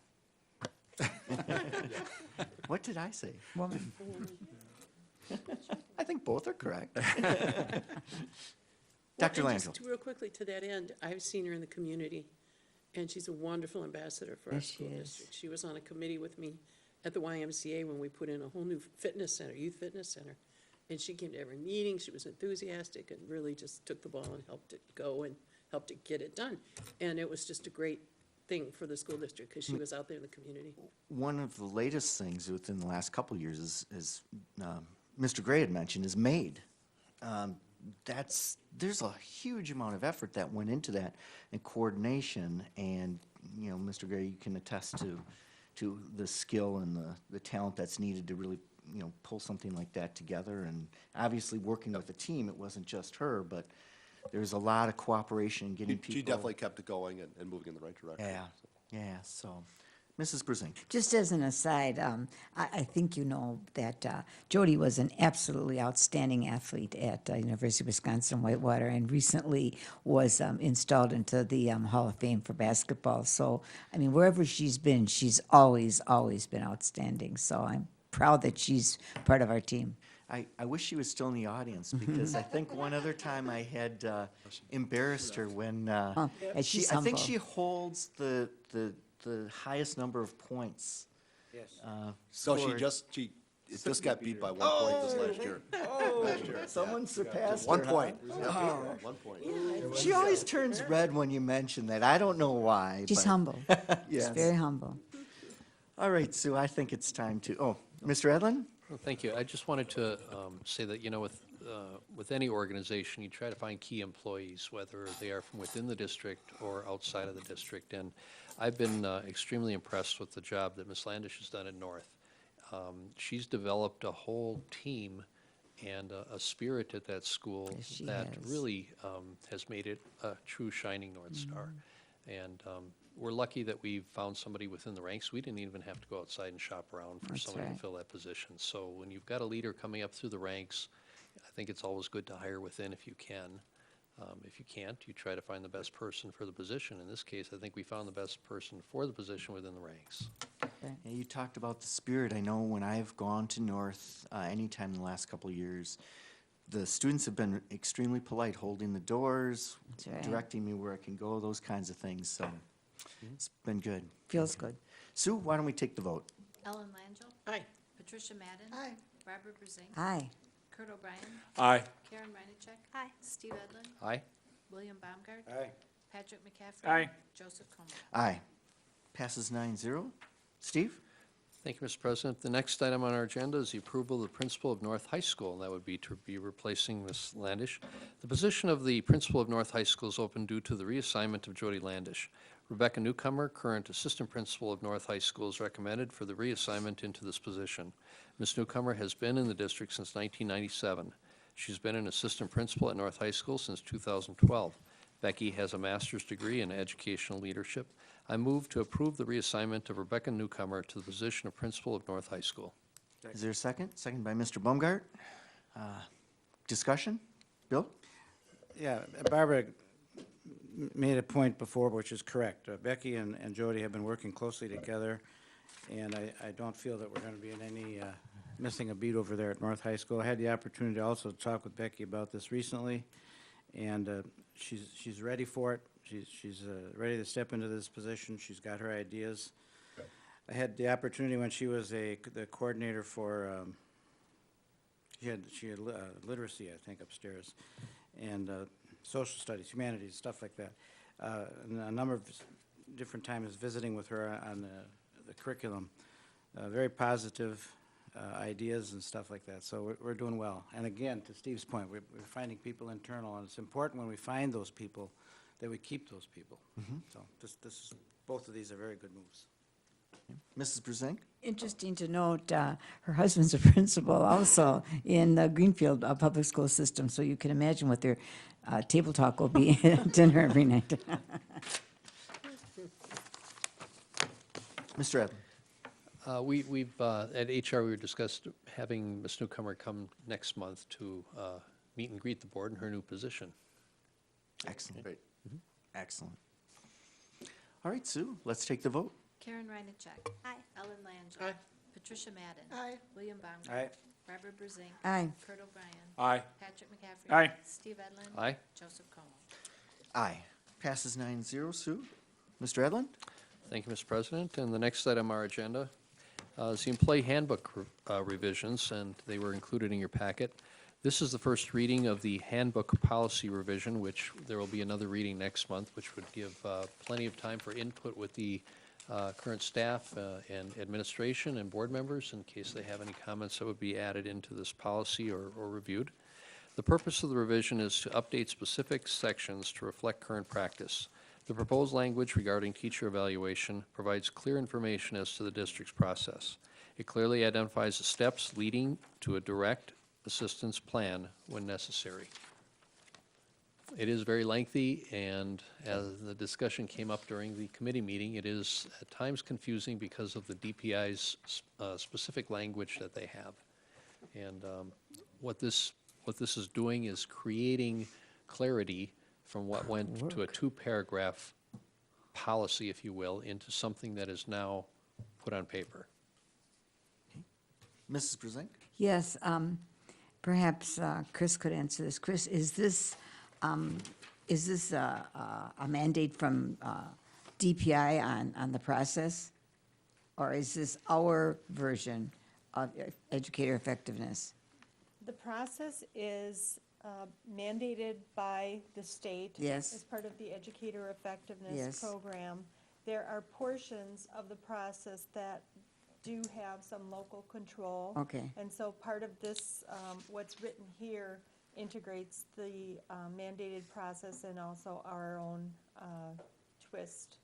What did I say? Woman. I think both are correct. Dr. Well, and Langell. just real quickly to that end, I've seen her in the community, and she's a wonderful ambassador for our Yes, she school is. district. She was on a committee with me at the YMCA when we put in a whole new fitness center, youth fitness center. And she came to every meeting, she was enthusiastic and really just took the ball and helped it go and helped it get it done. And it was just a great thing for the school district because she was out there in the community. One of the latest things within the last couple of years is Mr. Gray had mentioned, is MAID. There's a huge amount of effort that went into that and coordination, and, you know, Mr. Gray, you can attest to the skill and the talent that's needed to really, you know, pull something like that together. And obviously working with a team, it wasn't just her, but there's a lot of cooperation, getting people. She definitely kept it going and moving in the right direction. Yeah, yeah, so, Mrs. Brusink. Just as an aside, I think you know that Jody was an absolutely outstanding athlete at University of Wisconsin-Whitewater and recently was installed into the Hall of Fame for basketball. So, I mean, wherever she's been, she's always been outstanding. So I'm proud that she's part of our team. I wish she was still in the audience because I think one other time I had embarrassed her when And she's I think humble. she holds the highest number of points. Yes. So scored. she just got beat by 1 point this last year. Last year, Someone surpassed 1 her, huh? point. Yeah, 1 point. She always turns red when you mention that. I don't know why. She's but- humble. Yes. She's very humble. All right, Sue, I think it's time to, Mr. Edlin? Well, thank you. I just wanted to say that, with any organization, you try to find key employees, whether they are from within the district or outside of the district. And I've been extremely impressed with the job that Ms. Landish has done at North. She's developed a whole team and a spirit at that school Yes, she that has. really has made it a true shining North Star. And we're lucky that we found somebody within the ranks. We didn't even have to go outside and shop around for That's somebody right. to fill that position. So when you've got a leader coming up through the ranks, I think it's always good to hire within if you can. If you can't, you try to find the best person for the position. In this case, I think we found the best person for the position within the ranks. Yeah, you talked about the spirit. I know when I've gone to North anytime in the last couple of years, the students have been extremely polite, holding the doors, That's right. directing me where I can go, those kinds of things. So it's been good. Feels good. Sue, why don't we take the vote? Ellen Langell. Aye. Patricia Madden. Aye. Barbara Brusink. Aye. Kurt O'Brien. Aye. Karen Reinacek. Aye. Steve Edlin. Aye? William Baumgart. Aye. Patrick McCaffrey. Aye. Joseph Como. Aye. Passes 9-0. Steve? Thank you, Mr. President. The next item on our agenda is the approval of the principal of North High School, and that would be to be replacing Ms. Landish. The position of the principal of North High School is open due to the reassignment of Jody Landish. Rebecca Newcomer, current assistant principal of North High School, is recommended for the reassignment into this position. Ms. Newcomer has been in the district since 1997. She's been an assistant principal at North High School since 2012. Becky has a master's degree in educational leadership. I move to approve the reassignment of Rebecca Newcomer to the position of principal of North High School. Is there a second? Second by Mr. Baumgart. Discussion? Bill? Yeah, Barbara made a point before, which is correct. Becky and Jody have been working closely together, and I don't feel that we're going to be in any missing a beat over there at North High School. I had the opportunity also to talk with Becky about this recently, and she's ready for it. She's ready to step into this position. She's got her ideas. I had the opportunity when she was the coordinator for, she had literacy, I think, upstairs, and social studies, humanities, stuff like that. And a number of different times visiting with her on the curriculum. Very positive ideas and stuff like that. So we're doing well. And again, to Steve's point, we're finding people internal, and it's important when we find those people that we keep those people. So both of these are very good moves. Mrs. Brusink? Interesting to note, her husband's a principal also in the Greenfield Public School System, so you can imagine what their table talk will be at dinner every night. Mr. Edlin? We've, at HR, we discussed having Ms. Newcomer come next month to meet and greet the board in her new position. Excellent. Great. Excellent. All right, Sue, let's take the vote. Karen Reinacek. Aye. Ellen Langell. Aye. Patricia Madden. Aye. William Baumgart. Aye. Barbara Brusink. Aye. Kurt O'Brien. Aye. Patrick McCaffrey. Aye. Steve Edlin. Aye? Joseph Como. Aye. Passes 9-0. Sue? Mr. Edlin? Thank you, Mr. President. And the next item on our agenda is the employee handbook revisions, and they were included in your packet. This is the first reading of the handbook policy revision, which there will be another reading next month, which would give plenty of time for input with the current staff and administration and board members in case they have any comments that would be added into this policy or reviewed. The purpose of the revision is to update specific sections to reflect current practice. The proposed language regarding teacher evaluation provides clear information as to the district's process. It clearly identifies the steps leading to a direct assistance plan when necessary. It is very lengthy, and as the discussion came up during the committee meeting, it is at times confusing because of the DPI's specific language that they have. And what this is doing is creating clarity from what went to a two-paragraph policy, if you will, into something that is now put on paper. Mrs. Brezink? Yes, perhaps Chris could answer this. Chris, is this a mandate from DPI on the process? Or is this our version of educator effectiveness? The process is mandated by the state. Yes. As part of the educator effectiveness Yes. program. There are portions of the process that do have some local control. Okay. And so part of this, what's written here integrates the mandated process and also our own twist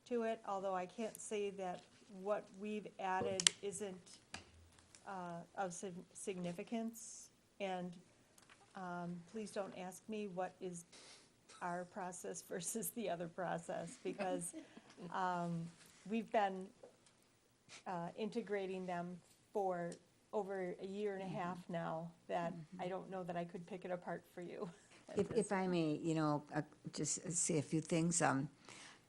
to it, although I can't say that what we've added isn't of significance. And please don't ask me what is our process versus the other process, because we've been integrating them for over a year and a half now, that I don't know that I could pick it apart for you. If I may, just say a few things.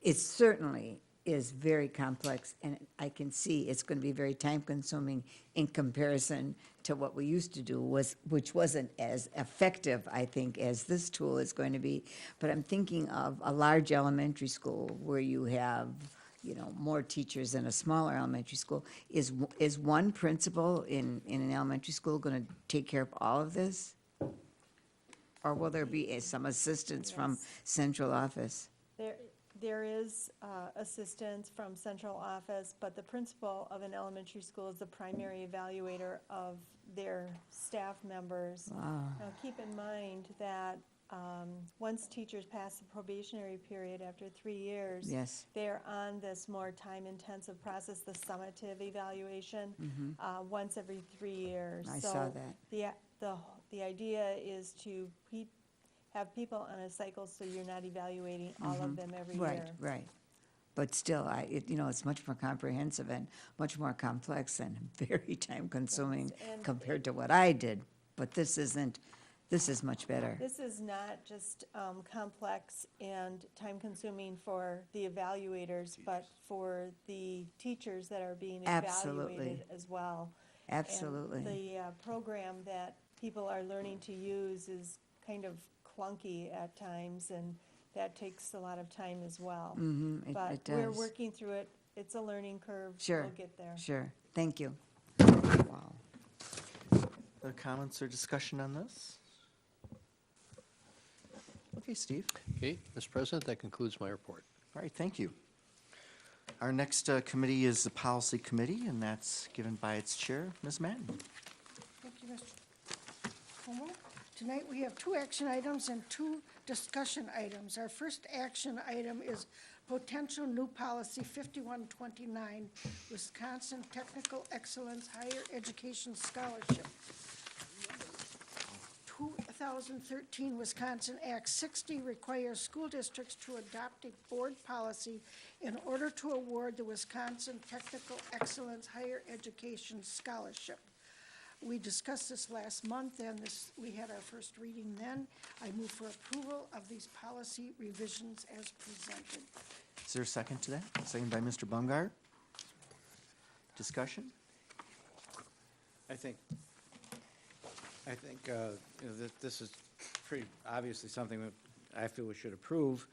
It certainly is very complex, and I can see it's going to be very time-consuming in comparison to what we used to do, which wasn't as effective, I think, as this tool is going to be. But I'm thinking of a large elementary school where you have, more teachers than a smaller elementary school. Is one principal in an elementary school going to take care of all of this? Or will there be some assistance from central office? There is assistance from central office, but the principal of an elementary school is the primary evaluator of their staff members. Wow. Now, keep in mind that once teachers pass the probationary period after 3 years, Yes. they're on this more time-intensive process, the summative evaluation, once every 3 years. I saw that. The idea is to have people on a cycle, so you're not evaluating all of them every year. Right. But still, it's much more comprehensive and much more complex and very time-consuming Yes, and- compared to what I did. But this is much better. This is not just complex and time-consuming for the evaluators, but for the teachers that are being Absolutely. evaluated as well. Absolutely. And the program that people are learning to use is kind of clunky at times, and that takes a lot of time as well. It But does. we're working through it. It's a learning curve. Sure. We'll get there. Sure. Thank you. Wow. Other comments or discussion on this? Okay, Steve. Okay, Mr. President, that concludes my report. All right, thank you. Our next committee is the Policy Committee, and that's given by its chair, Ms. Madden. Thank you, Mr. Como. Tonight, we have 2 action items and 2 discussion items. Our first action item is potential new policy 5129, Wisconsin Technical Excellence Higher Education Scholarship. 2013 Wisconsin Act 60 requires school districts to adopt a board policy in order to award the Wisconsin Technical Excellence Higher Education Scholarship. We discussed this last month, and we had our first reading then. I move for approval of these policy revisions as presented. Is there a second to that? Second by Mr. Bungard. Discussion? I think this is pretty obviously something that I feel we should approve.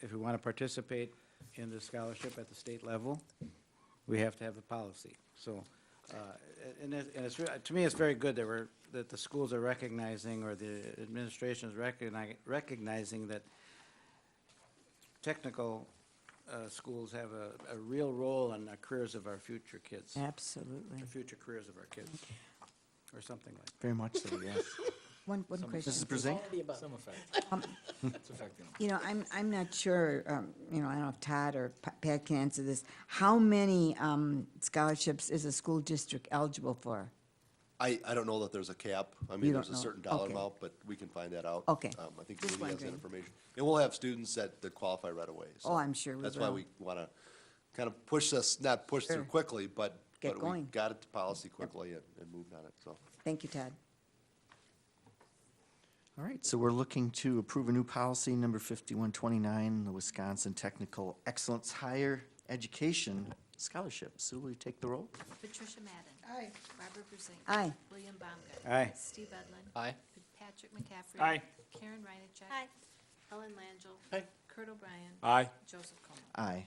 If we want to participate in the scholarship at the state level, we have to have a policy. So, to me, it's very good that the schools are recognizing, or the administration is recognizing that technical schools have a real role in the careers of our future kids. Absolutely. The future careers of our kids, or something like that. Very much so, yes. One question. Mrs. Brezink? Some effect. It's affecting them. I'm not sure, I don't know if Todd or Pat can answer this. How many scholarships is a school district eligible for? I don't know that there's a cap. I You mean, don't there's a know. certain dollar Okay. amount, but we can find that out. Okay. I think Just Judy has that wondering. information. And we'll have students that qualify right away. so Oh, I'm sure we That's why will. we want to kind of push this, not push through Sure. quickly, but Get we going. got it to policy quickly and moved on it, so. Thank you, Todd. All right, so we're looking to approve a new policy, number 5129, the Wisconsin Technical Excellence Higher Education Scholarship. Sue, will you take the roll? Patricia Madden. Aye. Barbara Brusink. Aye. William Baumgart. Aye. Steve Edlin. Aye. Patrick McCaffrey. Aye. Karen Reinacek. Aye. Ellen Langell. Aye. Kurt O'Brien. Aye. Joseph Como. Aye.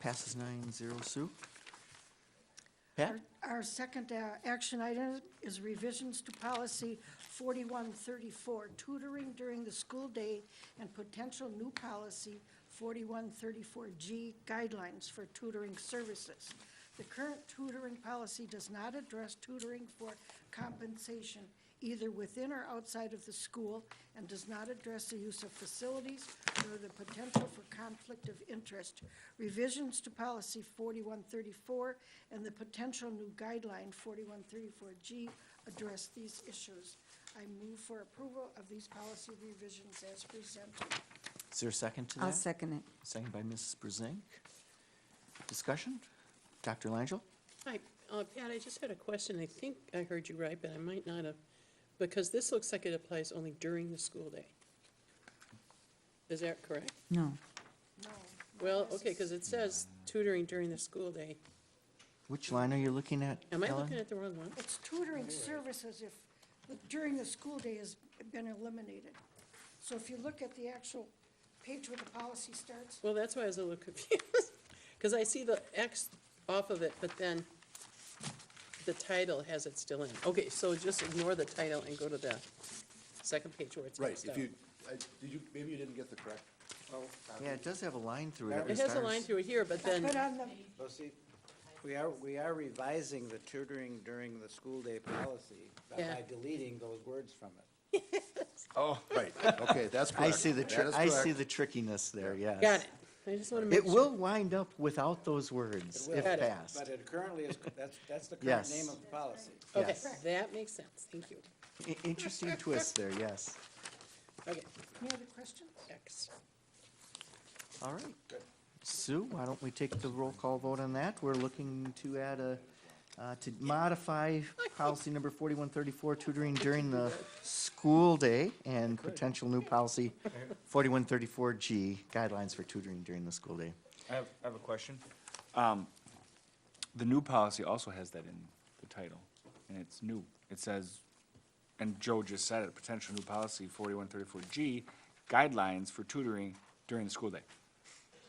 Passes 9-0. Sue? Pat? Our second action item is revisions to policy 4134, tutoring during the school day, and potential new policy 4134G, guidelines for tutoring services. The current tutoring policy does not address tutoring for compensation, either within or outside of the school, and does not address the use of facilities or the potential for conflict of interest. Revisions to policy 4134 and the potential new guideline 4134G address these issues. I move for approval of these policy revisions as presented. Is there a second to that? I'll second it. Second by Mrs. Brezink. Discussion? Dr. Langell? Hi, Pat, I just had a question. I think I heard you right, but I might not have, because this looks like it applies only during the school day. Is that correct? No. No. Well, okay, because it says tutoring during the school day. Which line are you looking at, Am I Ellen? looking at the wrong one? It's tutoring services if during the school day has been eliminated. So if you look at the actual page where the policy starts, Well, that's why I was a little confused, because I see the X off of it, but then the title has it still in. Okay, so just ignore the title and go to the second page where it's Right, Xed if out. you, did you, maybe you didn't get the correct. Yeah, it does have a line through it. It has a line through it here, but I then, put on the, Well, see, we are revising the tutoring during the school day policy Yeah. by deleting those words from it. Oh, Right, okay, that's correct. I see the, That is I see correct. the trickiness there, yes. got it. I just want to make It sure. will wind up without those words, It will, if Got it. passed. But it currently is, that's the current Yes. name of the policy. Okay, Yes. that makes sense. Thank you. Interesting twist there, yes. Okay, any other questions? X. All right. Sue, why don't we take the roll call vote on that? We're looking to add to modify policy number 4134, tutoring during the school day, and potential new policy 4134G, guidelines for tutoring during the school day. I have a question. The new policy also has that in the title, and it's new. It says, and Joe just said it, potential new policy 4134G, guidelines for tutoring during the school day.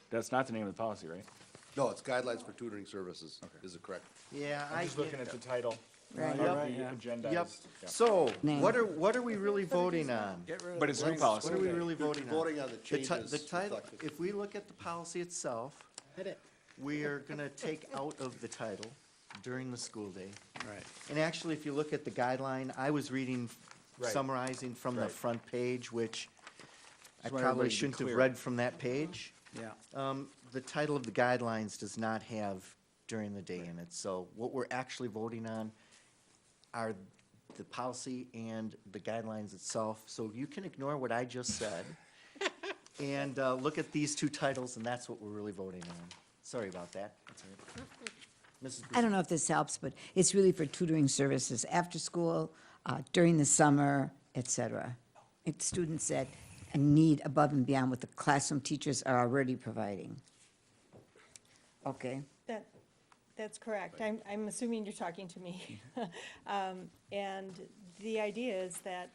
That's not the name of the policy, right? No, it's guidelines for tutoring services, is it correct? Yeah, I'm just looking at the title. Right. Of the agendized. Yep. yeah. So, Name. what are we really voting on? But it's new policy. What are we really voting on? Voting on the The ti- changes. The title, reflected. if we look at the policy itself, Got it. we are gonna take out of the title during the school day. Right. And actually, if you look at the guideline, I was reading, Right. summarizing from the Right. front page, which I Just want probably everybody to be shouldn't have clear. read from that page. Yeah. The title of the guidelines does not have during the day in it, so what we're actually voting on are the policy and the guidelines itself, so you can ignore what I just said and look at these two titles, and that's what we're really voting on. Sorry about that. That's all right. Mrs. I don't know if this helps, but it's really for tutoring services after school, during the summer, et cetera. It's students that need above and beyond what the classroom teachers are already providing. Okay, That's correct. I'm assuming you're talking to me. And the idea is that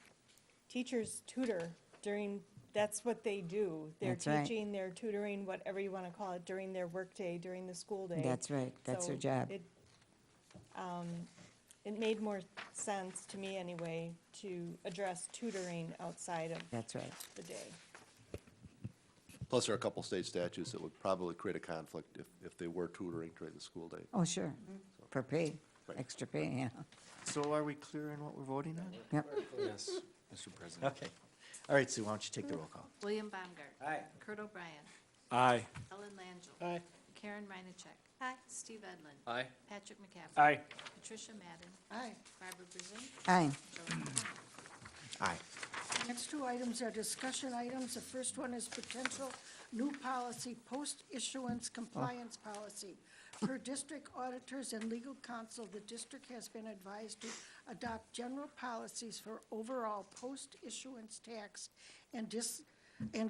teachers tutor during, that's what they do. They're That's right. teaching, they're tutoring, whatever you want to call it, during their workday, during the school day. that's right, that's their So job. It made more sense to me anyway to address tutoring outside of That's right. the day. Plus, there are a couple state statutes that would probably create a conflict if they were tutoring during the school day. Oh, sure, for pay, Right. extra pay, yeah. So are we clear on what we're voting on? Yep. Yes, Mr. President. Okay. All right, Sue, why don't you take the roll call? William Baumgart. Aye. Kurt O'Brien. Aye. Ellen Langell. Aye. Karen Reinacek. Aye. Steve Edlin. Aye. Patrick McCaffrey. Aye. Patricia Madden. Aye. Barbara Brazil. Aye. Joey McCombie. Aye. Next two items are discussion items. The first one is potential new policy, post-issuance compliance policy. Per district auditors and legal counsel, the district has been advised to adopt general policies for overall post-issuance tax and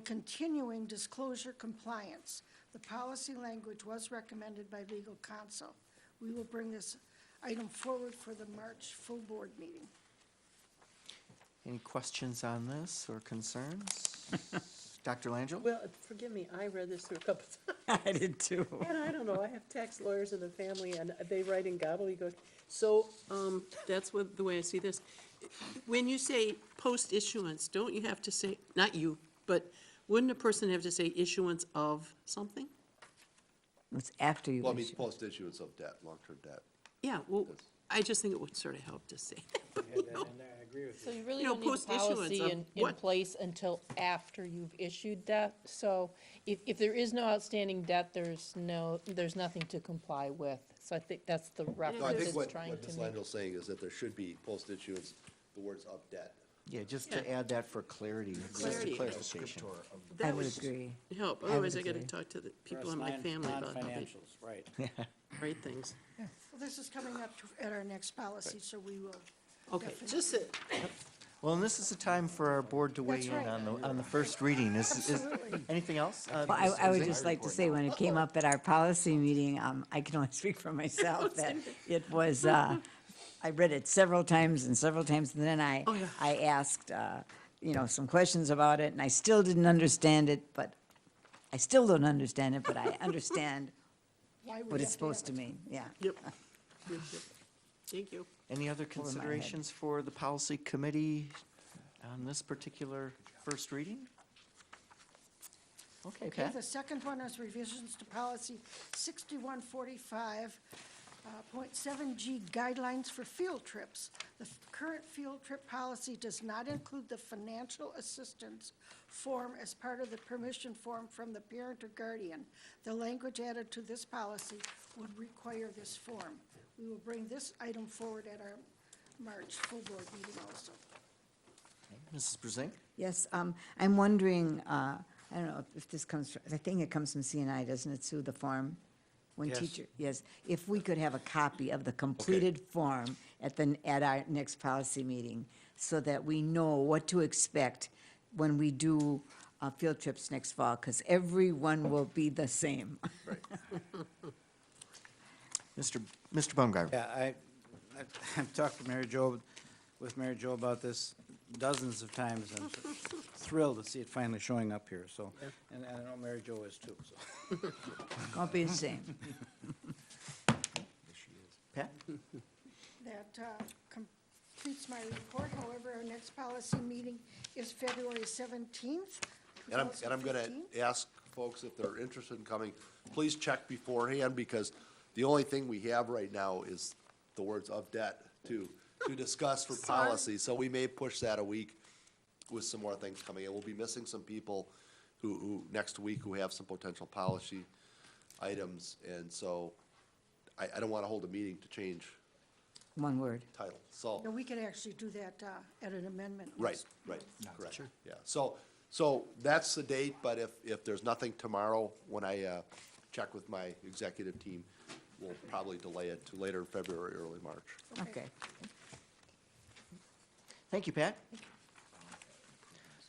continuing disclosure compliance. The policy language was recommended by legal counsel. We will bring this item forward for the March full board meeting. Any questions on this or concerns? Dr. Langell? Well, forgive me, I read this through a couple times. I did too. And I don't know, I have tax lawyers in the family, and they write in gobbledygook. So, that's what, the way I see this. When you say post-issuance, don't you have to say, not you, but wouldn't a person have to say issuance of something? It's after you Well, it means issue. post-issuance of debt, long-term debt. Yeah, well, I just think it would sort of help to say. So you really You know, don't need the post-issuance policy of in what? place until after you've issued debt. So if there is no outstanding debt, there's nothing to comply with. So I think that's the No, I reference think it's what trying Ms. to make. Langel's saying is that there should be post-issuance, the words of debt. Yeah, just to add that for clarity, just a Clarity. clarification. I That would would agree. help, I would otherwise I gotta agree. talk to the people in my family about how they Non-financials, right. write things. Well, this is coming up at our next policy, so we will. Okay, definitely- just, Well, and this is a time for our board to weigh That's in right. on the first reading. Is anything else? Well, I would just like to say, when it came up at our policy meeting, I can only speak for myself, that it was, I read it several times, and then Oh, yeah. I asked, some questions about it, and I still didn't understand it, but I still don't understand it, but I understand Why we what have it's supposed to have it. mean, yeah. yep. Thank you. Any other my head. considerations for the policy committee on this particular first reading? Okay, Okay, Pat? the second one is revisions to policy 6145.7G, guidelines for field trips. The current field trip policy does not include the financial assistance form as part of the permission form from the parent or guardian. The language added to this policy would require this form. We will bring this item forward at our March full board meeting also. Mrs. Brezink? Yes, I'm wondering, I don't know if this comes, I think it comes from CNI, doesn't it, Sue, the form? When Yes. teacher, yes, if we could have a copy of the completed form at our next policy meeting, so that we know what to expect when we do field trips next fall, because everyone will be the same. Mr. Baumgartner? Yeah, I've talked to Mary Jo, with Mary Jo about this dozens of times, and I'm thrilled to see it finally showing up here, so. And I know Mary Jo is too, so. Won't be the same. Pat? That completes my report. However, our next policy meeting is February 17th, And I'm gonna 2015. ask folks if they're interested in coming, please check beforehand, because the only thing we have right now is the words of debt to discuss for policy. So we may push that a week with some more things coming in. We'll be missing some people who next week, who have some potential policy items. And so I don't wanna hold a meeting to change One word. title, so. No, we could actually do that at an amendment. Right, correct, yeah. So that's the date, but if there's nothing tomorrow, when I check with my executive team, we'll probably delay it to later February, early March. Okay. Thank you, Pat.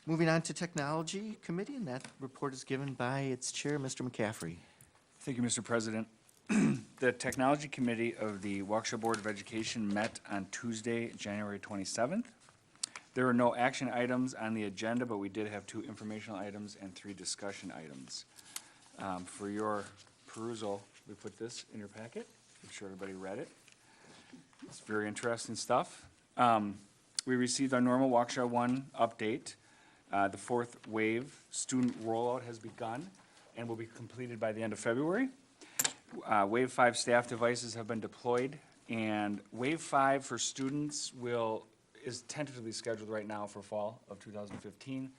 Moving on to Technology Committee, and that report is given by its chair, Mr. McCaffrey. Thank you, Mr. President. The Technology Committee of the Waukesha Board of Education met on Tuesday, January 27th. There were no action items on the agenda, but we did have 2 informational items and 3 discussion items. For your perusal, we put this in your packet. I'm sure everybody read it. It's very interesting stuff. We received our normal Waukesha 1 update. The 4th wave student rollout has begun and will be completed by the end of February. Wave 5 staff devices have been deployed, and Wave 5 for students is tentatively scheduled right now for fall of 2015.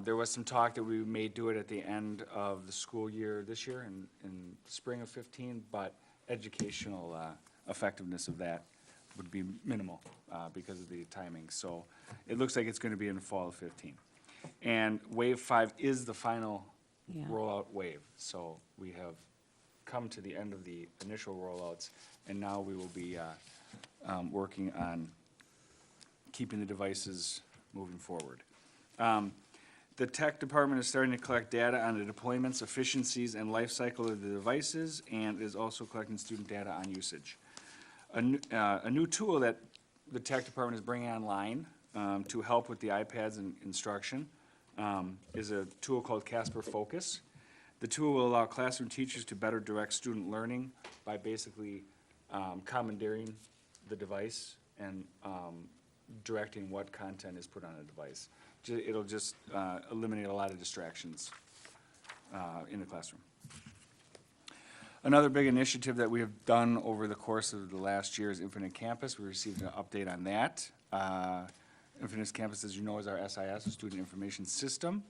There was some talk that we may do it at the end of the school year this year in spring of 15, but educational effectiveness of that would be minimal because of the timing. So it looks like it's going to be in the fall of 15. And Wave 5 is the final Yeah. rollout wave. So we have come to the end of the initial rollouts, and now we will be working on keeping the devices moving forward. The tech department is starting to collect data on the deployments, efficiencies, and life cycle of the devices, and is also collecting student data on usage. A new tool that the tech department is bringing online to help with the iPads and instruction is a tool called Casper Focus. The tool will allow classroom teachers to better direct student learning by basically commandeering the device and directing what content is put on a device. It'll just eliminate a lot of distractions in the classroom. Another big initiative that we have done over the course of the last year is Infinite Campus. We received an update on that. Infinite Campus, as you know, is our SIS, or Student Information System.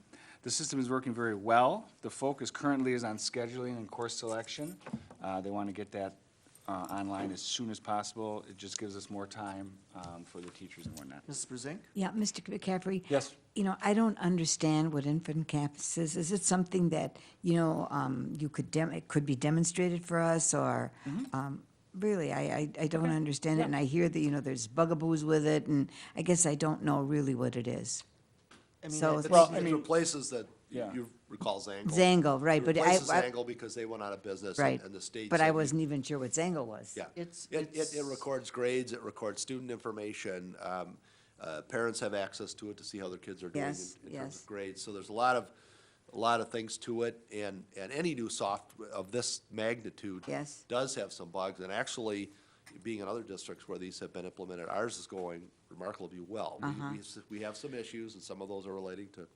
The system is working very well. The focus currently is on scheduling and course selection. They want to get that online as soon as possible. It just gives us more time for the teachers and whatnot. Mrs. Brezink? Yeah, Mr. McCaffrey? Yes. You know, I don't understand what Infinite Campus is. Is it something that, you know, it could be demonstrated for us, or, really, I don't understand it, and I hear that, you know, there's bugaboos with it, and I guess I don't know really what it is. I mean, So, It replaces that, Yeah. you recall Zangle. Zangle, right, It but replaces Zangle because they went out of business and right, and the state. but said I you- wasn't even sure what Zangle was. Yeah. It's- It records grades, it records student information. Parents have access to it to see how their kids are doing Yes, in terms yes. of grades. So there's a lot of things to it, and any new of this magnitude Yes. does have some bugs, and actually, being in other districts where these have been implemented, ours is going remarkably well. We have some issues, and some of those are relating to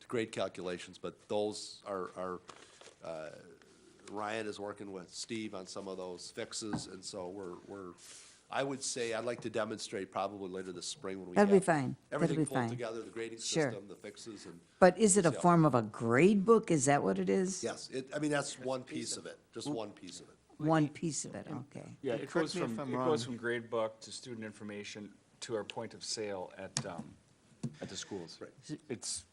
grade calculations, but those are, Ryan is working with Steve on some of those fixes, and so I would say, I'd like to demonstrate probably later this spring when we That'd be have fine. That'd everything be pulled fine. together, the grading Sure. system, the fixes, and. But is it a Yeah. form of a grade book? Is that what it is? Yes, I mean, that's one piece of it, just one piece of it. One piece of it, okay. Yeah, And it correct goes me if from, I'm it wrong. goes from grade book to student information to our point of sale at the schools. Right. It's,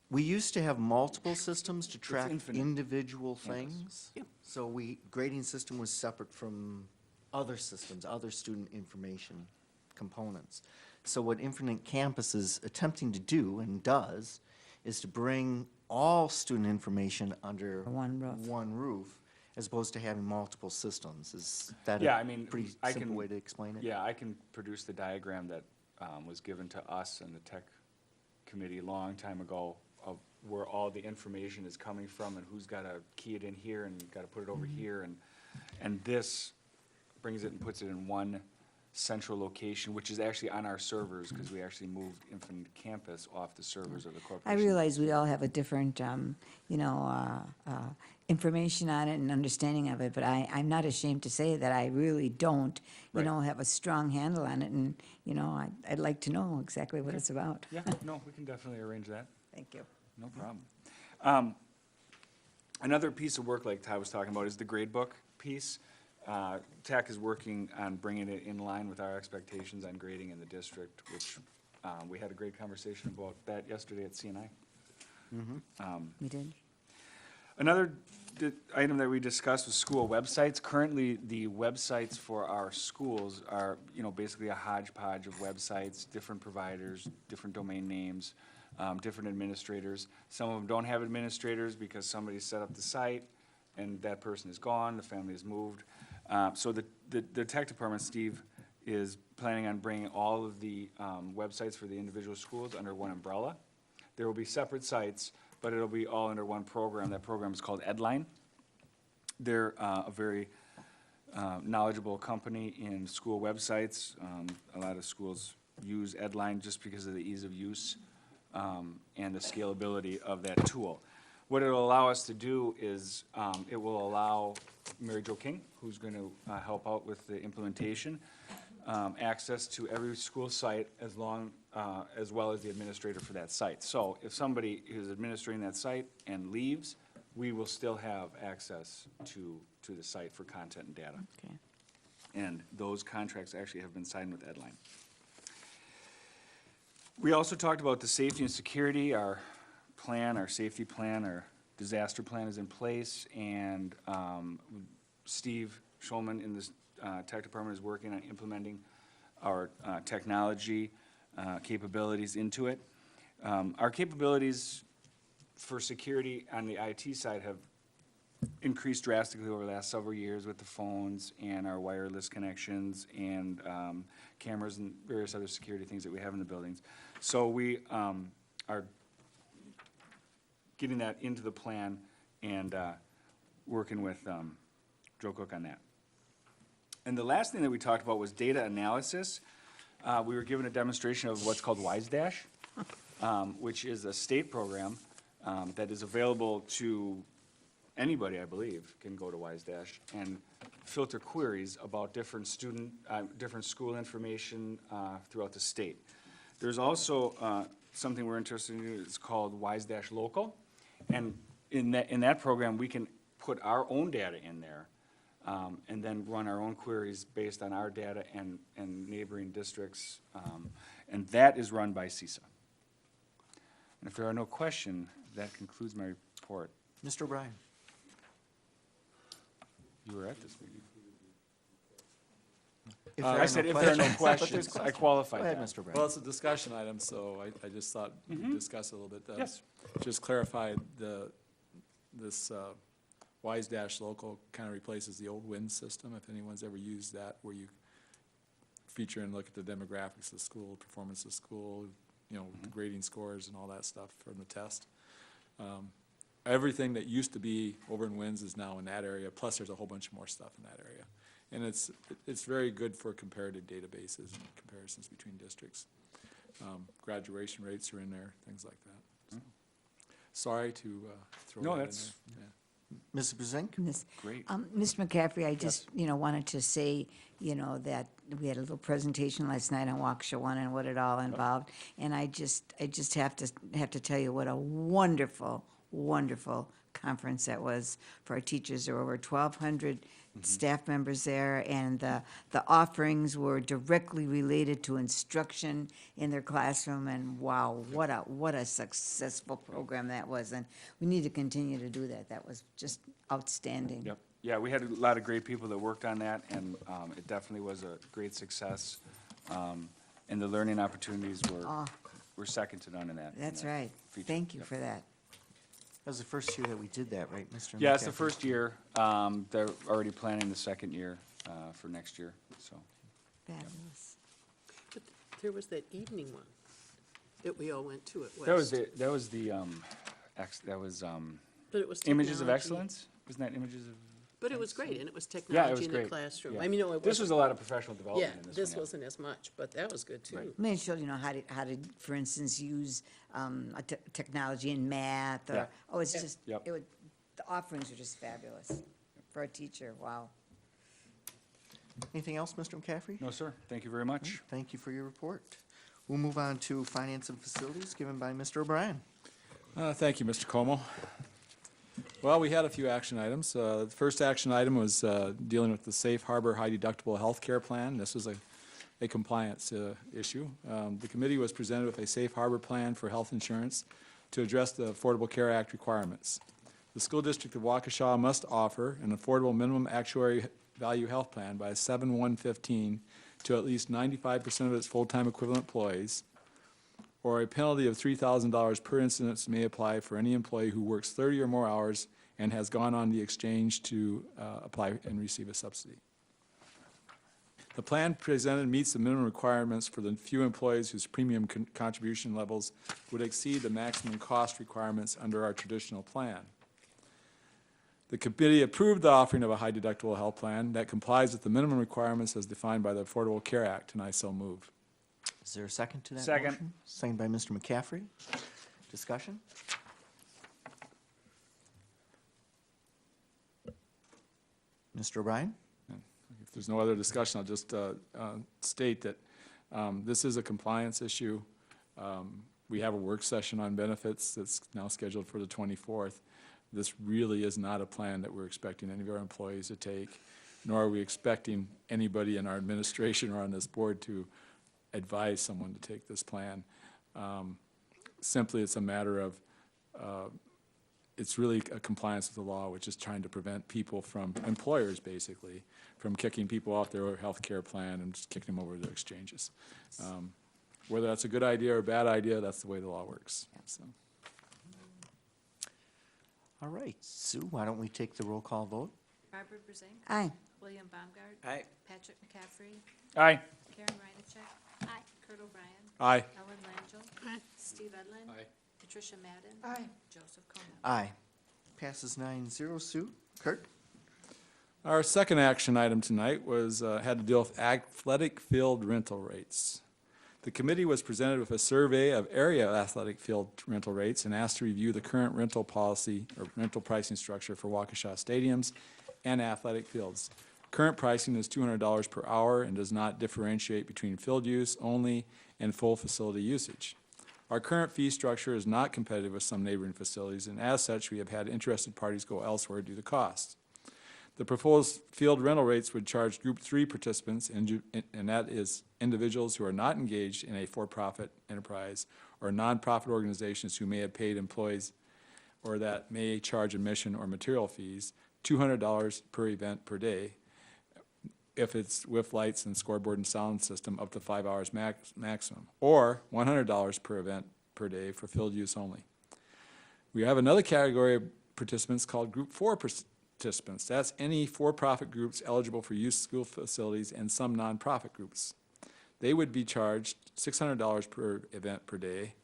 We used to have multiple systems to track infinite. individual Campus. things. So grading system was separate from other systems, other student information components. So what Infinite Campus is attempting to do, and does, is to bring all student information under One roof. one roof, as opposed to having multiple systems. Is that Yeah, a I mean, pretty I simple can- way to explain it? yeah, I can produce the diagram that was given to us and the tech committee a long time ago of where all the information is coming from and who's got to key it in here and got to put it over here, and this brings it and puts it in one central location, which is actually on our servers, because we actually moved Infinite Campus off the servers of the I corporation. realize we all have a different, you know, information on it and understanding of it, but I'm not ashamed to say that I really don't, you Right. know, have a strong handle on it, and, you know, I'd like to know exactly what it's about. Yeah, no, we can definitely arrange that. Thank you. No problem. Another piece of work like Ty was talking about is the grade book piece. Tech is working on bringing it in line with our expectations on grading in the district, which we had a great conversation about that yesterday at CNI. We did? Another item that we discussed was school websites. Currently, the websites for our schools are, you know, basically a hodgepodge of websites, different providers, different domain names, different administrators. Some of them don't have administrators because somebody set up the site and that person is gone, the family has moved. So the tech department, Steve, is planning on bringing all of the websites for the individual schools under one umbrella. There will be separate sites, but it'll be all under one program. That program is called Edline. They're a very knowledgeable company in school websites. A lot of schools use Edline just because of the ease of use and the scalability of that tool. What it'll allow us to do is it will allow Mary Jo King, who's going to help out with the implementation, access to every school site as long as well as the administrator for that site. So if somebody is administering that site and leaves, we will still have access to the site for content and data. Okay. And those contracts actually have been signed with Edline. We also talked about the safety and security. Our plan, our safety plan, our disaster plan is in place, and Steve Schulman in this tech department is working on implementing our technology capabilities into it. Our capabilities for security on the IT side have increased drastically over the last several years with the phones and our wireless connections and cameras and various other security things that we have in the buildings. So we are getting that into the plan and working with Joe Cook on that. And the last thing that we talked about was data analysis. We were given a demonstration of what's called WiseDash, which is a state program that is available to anybody, I believe, can go to WiseDash and filter queries about different school information throughout the state. There's also something we're interested in. It's called WiseDash Local, and in that program, we can put our own data in there and then run our own queries based on our data and neighboring districts, and that is run by CISA. And if there are no questions, that concludes my report. Mr. O'Brien. You were at this meeting. If there I are said no if there are no questions. But there's questions, I questions. qualified Go ahead, that. Mr. O'Brien. Well, it's a discussion item, so I just thought we'd discuss it a little bit. Yes. Just clarify this WiseDash Local kind of replaces the old WIN system, if anyone's ever used that, where you feature and look at the demographics of school, performance of school, you know, the grading scores and all that stuff from the test. Everything that used to be over in WINS is now in that area, plus there's a whole bunch more stuff in that area. And it's very good for comparative databases and comparisons between districts. Graduation rates are in there, things like that. So, sorry to throw that in there. Yeah. Mrs. Brezink? Great. Mr. McCaffrey, I just, wanted to say, that we had a little presentation last night on Waukesha One and what it all involved. And I just have to tell you what a wonderful conference that was for our teachers. There were over 1,200 staff members there, and the offerings were directly related to instruction in their classroom, and wow, what a successful program that was, and we need to continue to do that. That was just outstanding. Yep. Yeah, we had a lot of great people that worked on that, and it definitely was a great success. And the learning opportunities were second to none in that. That's in that right. feature. Thank you Yep. for that. That was the first year that we did that, right, Mr. Yeah, it's the McCaffrey? first year. They're already planning the second year for next year, so. Fabulous. But there was that evening one that we all went to at West. That was But it was Images of technology. Excellence? Wasn't that Images of? But it was great, and it was Yeah, it technology was in the great. classroom. Yeah. I mean, no, it This was wasn't. a lot of professional Yeah, development in this one. this yeah. wasn't as much, but that was good too. I mean, it showed, how to, for instance, use technology in math, or, Yeah. it's just, Yep. the offerings are just fabulous for a teacher, wow. Anything else, Mr. McCaffrey? No, sir. Thank you very much. Thank you for your report. We'll move on to Finance and Facilities, given by Mr. O'Brien. Thank you, Mr. Como. Well, we had a few action items. The first action item was dealing with the Safe Harbor High Deductible Health Care Plan. This was a compliance issue. The committee was presented with a Safe Harbor plan for health insurance to address the Affordable Care Act requirements. The school district of Waukesha must offer an affordable minimum actuary value health plan by 7/1/15 to at least 95% of its full-time equivalent employees, or a penalty of $3,000 per incidence may apply for any employee who works 30 or more hours and has gone on the exchange to apply and receive a subsidy. The plan presented meets the minimum requirements for the few employees whose premium contribution levels would exceed the maximum cost requirements under our traditional plan. The committee approved the offering of a high deductible health plan that complies with the minimum requirements as defined by the Affordable Care Act, and I so move. Is there a second to that Second. motion? Second by Mr. McCaffrey. Discussion? Mr. O'Brien? If there's no other discussion, I'll just state that this is a compliance issue. We have a work session on benefits that's now scheduled for the 24th. This really is not a plan that we're expecting any of our employees to take, nor are we expecting anybody in our administration or on this board to advise someone to take this plan. Simply, it's a matter of, it's really a compliance with the law, which is trying to prevent people from, employers basically, from kicking people off their health care plan and just kicking them over to their exchanges. Whether that's a good idea or a bad idea, that's the way the law works. So. All right, Sue, why don't we take the roll call vote? Barbara Brezink. Aye. William Baumgart. Aye. Patrick McCaffrey. Aye. Karen Reinacek. Aye. Kurt O'Brien. Aye. Ellen Langell. Aye. Steve Edlin. Aye. Patricia Madden. Aye. Joseph Como. Aye. Passes 9-0. Sue? Kurt? Our second action item tonight was, had to deal with athletic field rental rates. The committee was presented with a survey of area athletic field rental rates and asked to review the current rental policy or rental pricing structure for Waukesha stadiums and athletic fields. Current pricing is $200 per hour and does not differentiate between field use only and full facility usage. Our current fee structure is not competitive with some neighboring facilities, and as such, we have had interested parties go elsewhere due to cost. The proposed field rental rates would charge Group 3 participants, and that is individuals who are not engaged in a for-profit enterprise or nonprofit organizations who may have paid employees or that may charge admission or material fees, $200 per event per day. If it's with lights and scoreboard and sound system, up to 5 hours maximum, or $100 per event per day for field use only. We have another category of participants called Group 4 participants. That's any for-profit groups eligible for use school facilities and some nonprofit groups. They would be charged $600 per event per day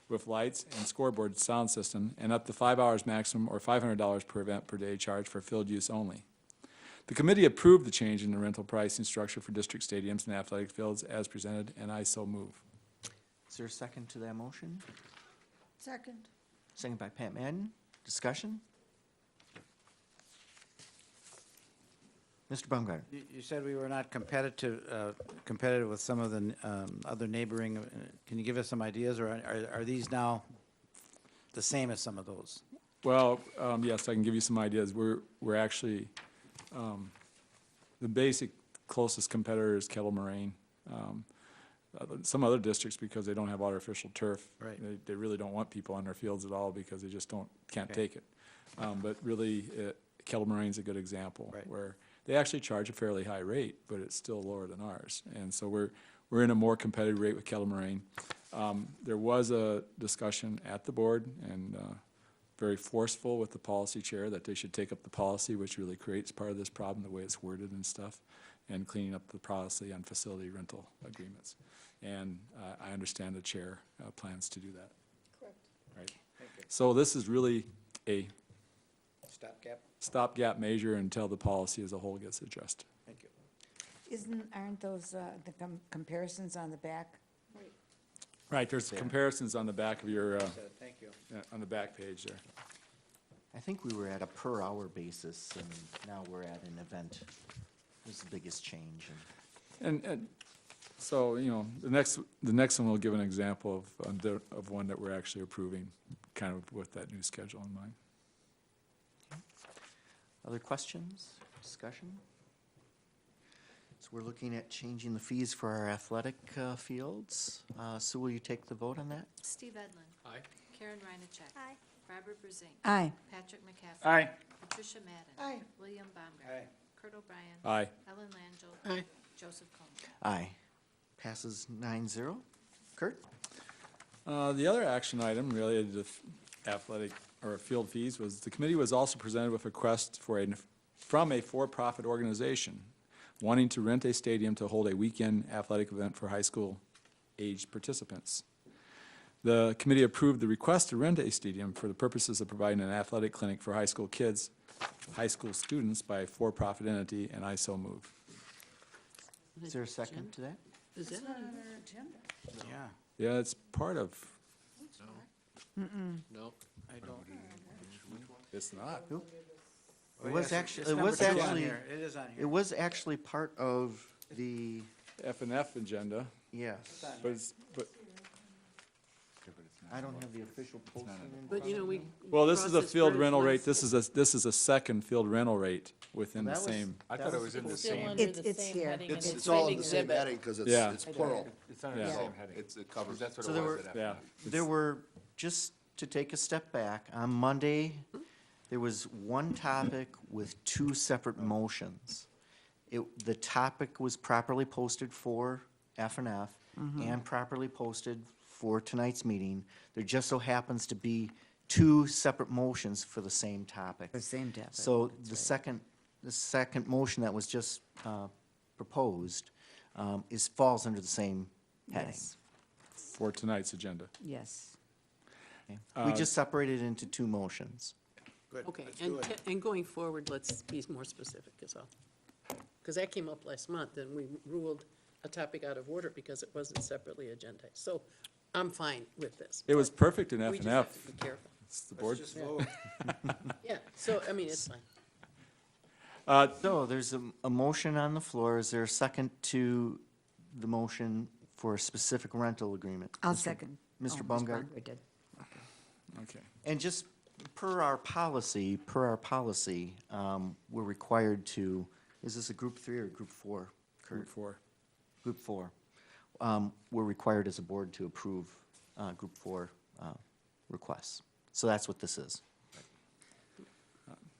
with lights and scoreboard sound system, and up to 5 hours maximum or $500 per event per day charged for field use only. The committee approved the change in the rental pricing structure for district stadiums and athletic fields as presented, and I so move. Is there a second to that motion? Second. Second by Pat Madden. Discussion? Mr. Baumgart? You said we were not competitive with some of the other neighboring, can you give us some ideas, or are these now the same as some of those? Well, yes, I can give you some ideas. We're actually, the basic closest competitor is Kettle Moraine. Some other districts, because they don't have artificial turf, Right. they really don't want people on their fields at all because they just can't take it. But really, Kettle Moraine's a good example, Right. where they actually charge a fairly high rate, but it's still lower than ours. And so we're in a more competitive rate with Kettle Moraine. There was a discussion at the board, and very forceful with the policy chair that they should take up the policy, which really creates part of this problem, the way it's worded and stuff, and cleaning up the policy on facility rental agreements. And I understand the chair plans to do that. Correct. Right. So this is really a Stopgap? stopgap measure until the policy as a whole gets adjusted. Thank you. Aren't those the comparisons on the back? Right, there's comparisons on the back of your, Thank you. on the back page there. I think we were at a per-hour basis, and now we're at an event. It was the biggest change. And so, you know, the next one will give an example of one that we're actually approving, kind of with that new schedule in mind. Other questions, discussion? So we're looking at changing the fees for our athletic fields. Sue, will you take the vote on that? Steve Edlin. Aye. Karen Reinacek. Aye. Barbara Brezink. Aye. Patrick McCaffrey. Aye. Patricia Madden. Aye. William Baumgart. Aye. Kurt O'Brien. Aye. Ellen Langell. Aye. Joseph Como. Aye. Passes 9-0. Kurt? The other action item related to athletic or field fees was the committee was also presented with a request from a for-profit organization wanting to rent a stadium to hold a weekend athletic event for high school aged participants. The committee approved the request to rent a stadium for the purposes of providing an athletic clinic for high school kids, high school students by a for-profit entity, and I so move. Is there a second to that? Is that It's not on our agenda. Yeah. Yeah, it's part of, No. I don't. it's not. It was actually, It is on here. it was actually part of the, F&F agenda, yes. but I don't have the official posting in But, you know, we. Well, this is a crossed field bridge rental rate, once. this is a second field rental rate within the That was- same. I that thought it was was in the Still same, under It's- the it's same here. heading in It's, the it's all same in the same exhibit. heading, because Yeah. it's plural. it's under Yeah. the same heading. It covers. That's what So it there was were- at Yeah. There were, just to take a step back, on Monday, there was one topic with two separate motions. The topic was properly posted for F and properly posted for tonight's meeting. There just so happens to be two separate motions for the same topic. The same topic. So the second motion that was just proposed falls under the same heading. Yes, For tonight's agenda. yes. We just separated it into two motions. Good, Okay, let's do it. and going forward, let's be more specific is all. Because that came up last month, and we ruled a topic out of order because it wasn't separately agendized. So I'm fine with this. It was perfect in F We and just have F. to be careful. It's the board. Yeah, so, I mean, it's fine. So there's a motion on the floor. Is there a second to the motion for a specific rental agreement? I'll Mr. second. Mr. Oh, Baumgart? did. Okay. And just per our policy, we're required to, is this a group 3 or group 4? Kurt? Group 4. Group 4. We're required as a board to approve group 4 requests. So that's what this is.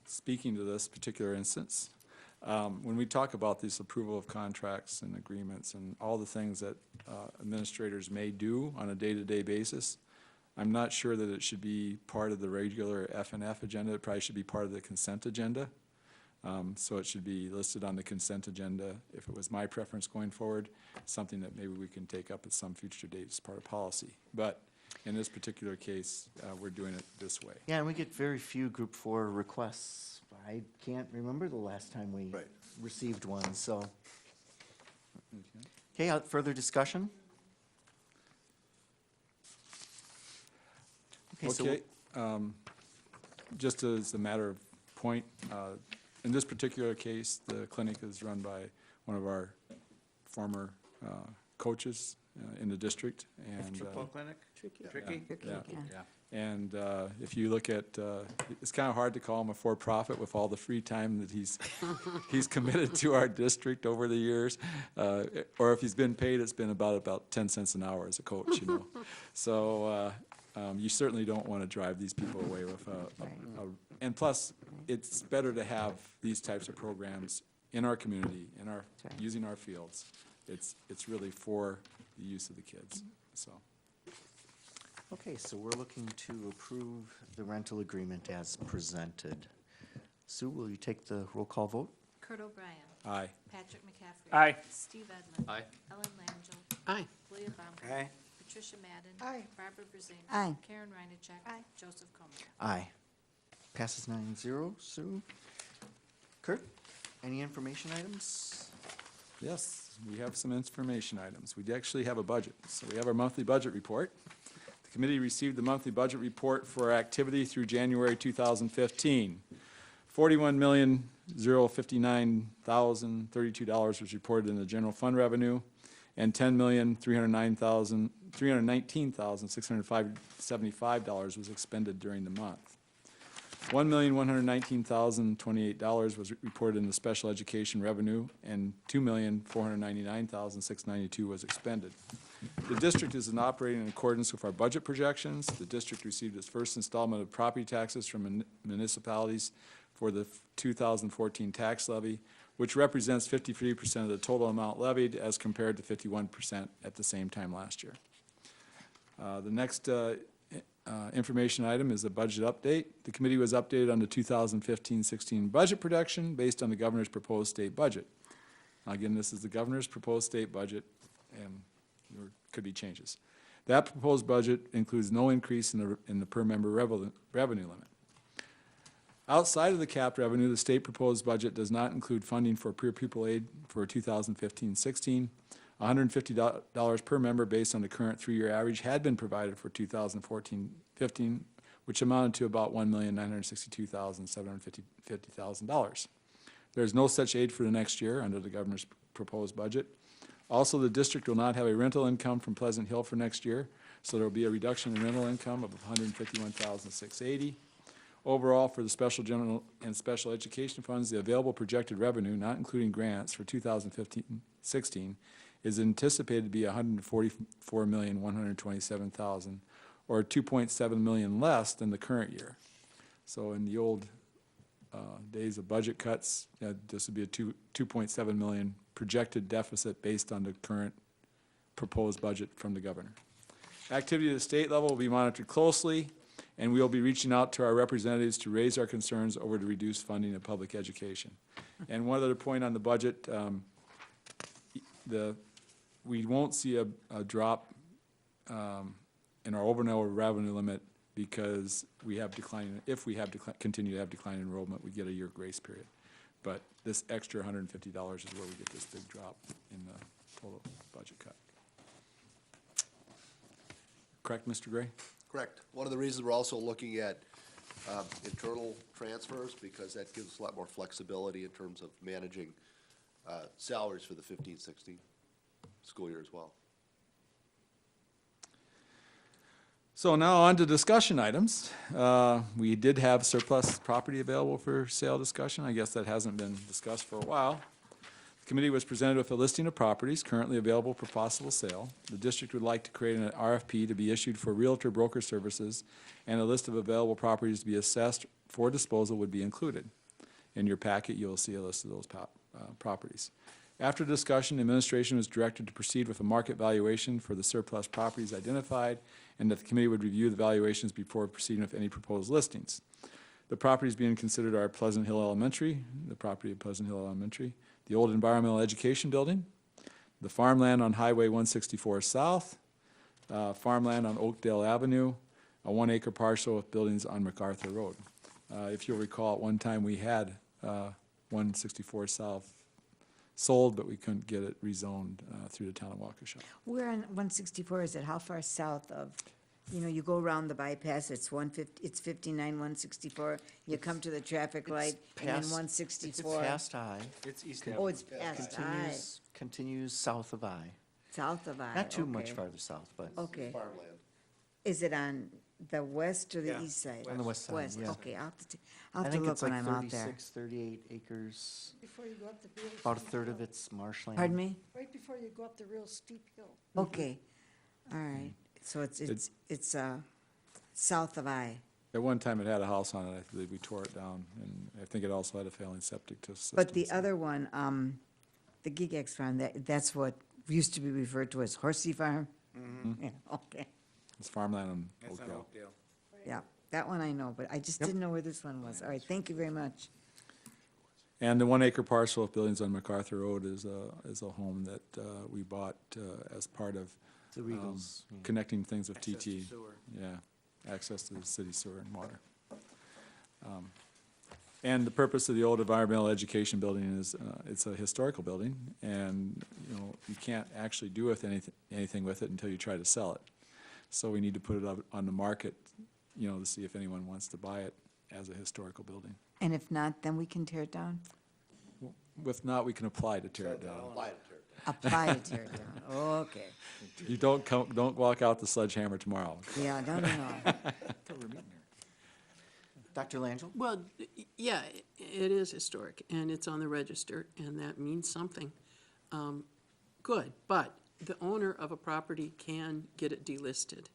Speaking to this particular instance, when we talk about this approval of contracts and agreements and all the things that administrators may do on a day-to-day basis, I'm not sure that it should be part of the regular F and F agenda. It probably should be part of the consent agenda. So it should be listed on the consent agenda. If it was my preference going forward, something that maybe we can take up at some future date as part of policy. But in this particular case, we're doing it this way. Yeah, and we get very few group 4 requests. I can't remember the last time we Right. received one, so. Okay, further discussion? So Okay, just as a matter of point, in this particular case, the clinic is run by one of our former coaches in the district, and. clinic? Tricky. Tricky? Yeah. Yeah. And if you look at, it's kind of hard to call him a for-profit with all the free time that he's committed to our district over the years. Or if he's been paid, it's been about 10 cents an hour as a coach, you know. So you certainly don't want to drive these people away with and plus, it's better to have these types of programs in our community, using our fields. It's really for the use of the kids, so. Okay, so we're looking to approve the rental agreement as presented. Sue, will you take the roll call vote? Kurt O'Brien. Aye. Patrick McCaffrey. Aye. Steve Edmund. Aye. Ellen Langell. Aye. William Baumgart. Aye. Patricia Madden. Aye. Barbara Brazing. Aye. Karen Reinacek. Aye. Joseph Como. Aye. Passes 9-0. Sue? Kurt, any information items? Yes, we have some information items. We actually have a budget. So we have our monthly budget report. The committee received the monthly budget report for our activity through January 2015. $41,059,032 was reported in the general fund revenue, and $10,319,675 was expended during the month. $1,119,028 was reported in the special education revenue, and $2,499,692 was expended. The district is operating in accordance with our budget projections. The district received its first installment of property taxes from municipalities for the 2014 tax levy, which represents 53% of the total amount levied as compared to 51% at the same time last year. The next information item is a budget update. The committee was updated on the 2015-16 budget production based on the governor's proposed state budget. Again, this is the governor's proposed state budget, and there could be changes. That proposed budget includes no increase in the per member revenue limit. Outside of the capped revenue, the state proposed budget does not include funding for peer pupil aid for 2015-16. $150 per member based on the current 3-year average had been provided for 2014-15, which amounted to about $1,962,750. There is no such aid for the next year under the governor's proposed budget. Also, the district will not have a rental income from Pleasant Hill for next year. So there will be a reduction in rental income of $151,680. Overall, for the special general and special education funds, the available projected revenue, not including grants, for 2015-16 is anticipated to be $144,127,000, or $2.7 million less than the current year. So in the old days of budget cuts, this would be a $2.7 million projected deficit based on the current proposed budget from the governor. Activity at the state level will be monitored closely, and we will be reaching out to our representatives to raise our concerns over the reduced funding of public education. And one other point on the budget, we won't see a drop in our overall revenue limit because we have continue to have declining enrollment, we get a year grace period. But this extra $150 is where we get this big drop in the total budget cut. Correct, Mr. Gray? Correct. One of the reasons we're also looking at internal transfers, because that gives us a lot more flexibility in terms of managing salaries for the 15-16 school year as well. So now on to discussion items. We did have surplus property available for sale discussion. I guess that hasn't been discussed for a while. The committee was presented with a listing of properties currently available for possible sale. The district would like to create an RFP to be issued for realtor broker services, and a list of available properties to be assessed for disposal would be included. In your packet, you'll see a list of those properties. After discussion, the administration was directed to proceed with a market valuation for the surplus properties identified, and that the committee would review the valuations before proceeding with any proposed listings. The properties being considered are Pleasant Hill Elementary, the property of Pleasant Hill Elementary, the old Environmental Education Building, the farmland on Highway 164 South, farmland on Oakdale Avenue, a 1-acre parcel with buildings on MacArthur Road. If you'll recall, at one time we had 164 South sold, but we couldn't get it rezoned through the town of Waukesha. Where on 164 is it? How far south of, you go around the bypass, it's 59, 164, you come to the traffic light, and then 164. It's past I. It's East Oh, it's past I. Continues south of I. South of I, Not too much okay. farther south, but Okay. Farmland. Is it on the west or the Yeah. east side? on the west side, West, yeah. okay, I'll I have to think look it's when like I'm out there. 36, 38 acres, Before you go up the real about a steep third of hill. it's marshland. Pardon me? Right before you go up the real steep hill. Okay, all right, so it's south of I. At one time, it had a house on it. I believe we tore it down, and I think it also had a failing septic system. But the other one, the Gigax farm, that's what used to be referred to as Horsey Farm? Yeah, okay, It's farmland on Oakdale. yeah, that one I know, but I just didn't know where this one was. All right, thank you very much. And the 1-acre parcel of buildings on MacArthur Road is a home that we bought as part of The Regals. yeah. connecting things with Access to TT. sewer. Yeah, access to the city sewer and water. And the purpose of the old environmental education building is, it's a historical building, and, you can't actually do with anything with it until you try to sell it. So we need to put it up on the market, to see if anyone wants to buy it as a historical building. And if not, then we can tear it down? If not, we can apply to tear it down. Apply it to it. Apply to tear it down, okay. You don't walk out the sledgehammer tomorrow. Yeah, no. Dr. Langell? Well, yeah, it is historic, and it's on the register, and that means something. Good, but the owner of a property can get it delisted.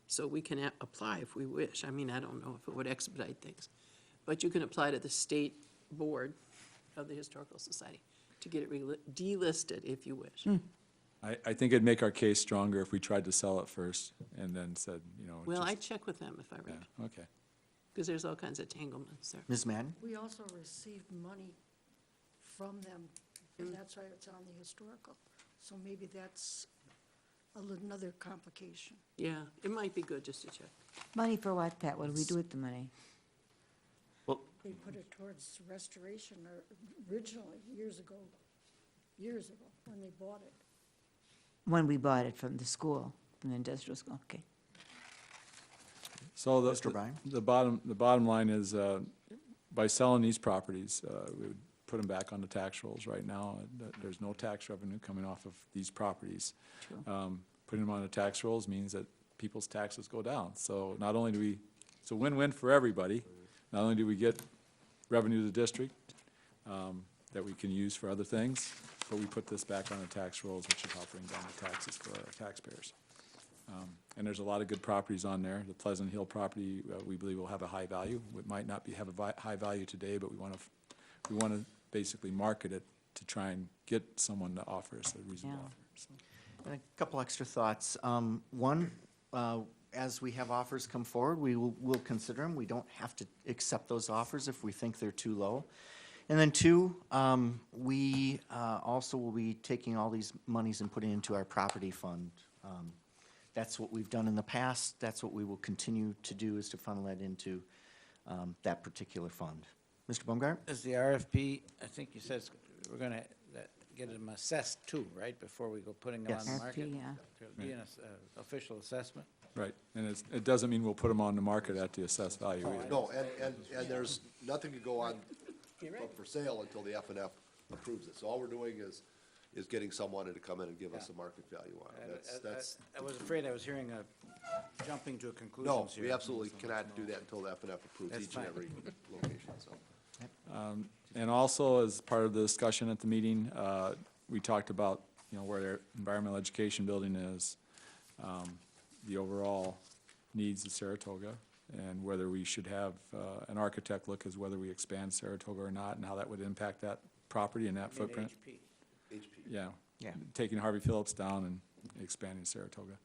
So we can apply if we wish. I mean, I don't know if it would expedite things. But you can apply to the state board of the Historical Society to get it delisted if you wish. I think it'd make our case stronger if we tried to sell it first and then said, Well, just- I'd check with them if I were you, Yeah, okay. because there's all kinds of entanglements there. Ms. Madden? We also received money from them, and that's why it's on the historical. So maybe that's another complication. Yeah, it might be good just to check. Money for what, Pat? What do we do with the money? They put it towards restoration originally, years ago, when they bought it. When we bought it from the school, from the industrial school, okay. So Mr. Bryan? the bottom line is, by selling these properties, we would put them back on the tax rolls right now. There's no tax revenue coming off of these properties. putting them on the tax rolls means that people's taxes go down. So not only do we, it's a win-win for everybody. Not only do we get revenue to the district that we can use for other things, but we put this back on the tax rolls, which should help bring down the taxes for our taxpayers. And there's a lot of good properties on there. The Pleasant Hill property, we believe will have a high value. It might not have a high value today, but we want to basically market it to try and get someone to offer us a reasonable Yeah. offer. So. And a couple extra thoughts. One, as we have offers come forward, we'll consider them. We don't have to accept those offers if we think they're too low. And then two, we also will be taking all these monies and putting into our property fund. That's what we've done in the past. That's what we will continue to do, is to funnel that into that particular fund. Mr. Baumgart? Is the RFP, I think you said we're going to get them assessed too, right, before we go putting them on the Yes. market? RFP, yeah. There'll be an official assessment? Right, and it doesn't mean we'll put them on the market at the assessed value either. No, and there's nothing to go on up for sale until the F&F approves it. So all we're doing is getting someone to come in and give us a market value on it. That's, I was afraid I was hearing jumping to no, conclusions here. we absolutely cannot do that until the F&F approves That's each and fine. every location, so. And also, as part of the discussion at the meeting, we talked about, where their environmental education building is, the overall needs of Saratoga, and whether we should have an architect look as whether we expand Saratoga or not, and how that would impact that property and that footprint. HP. Yeah. Yeah. Taking Harvey Phillips down and expanding Saratoga.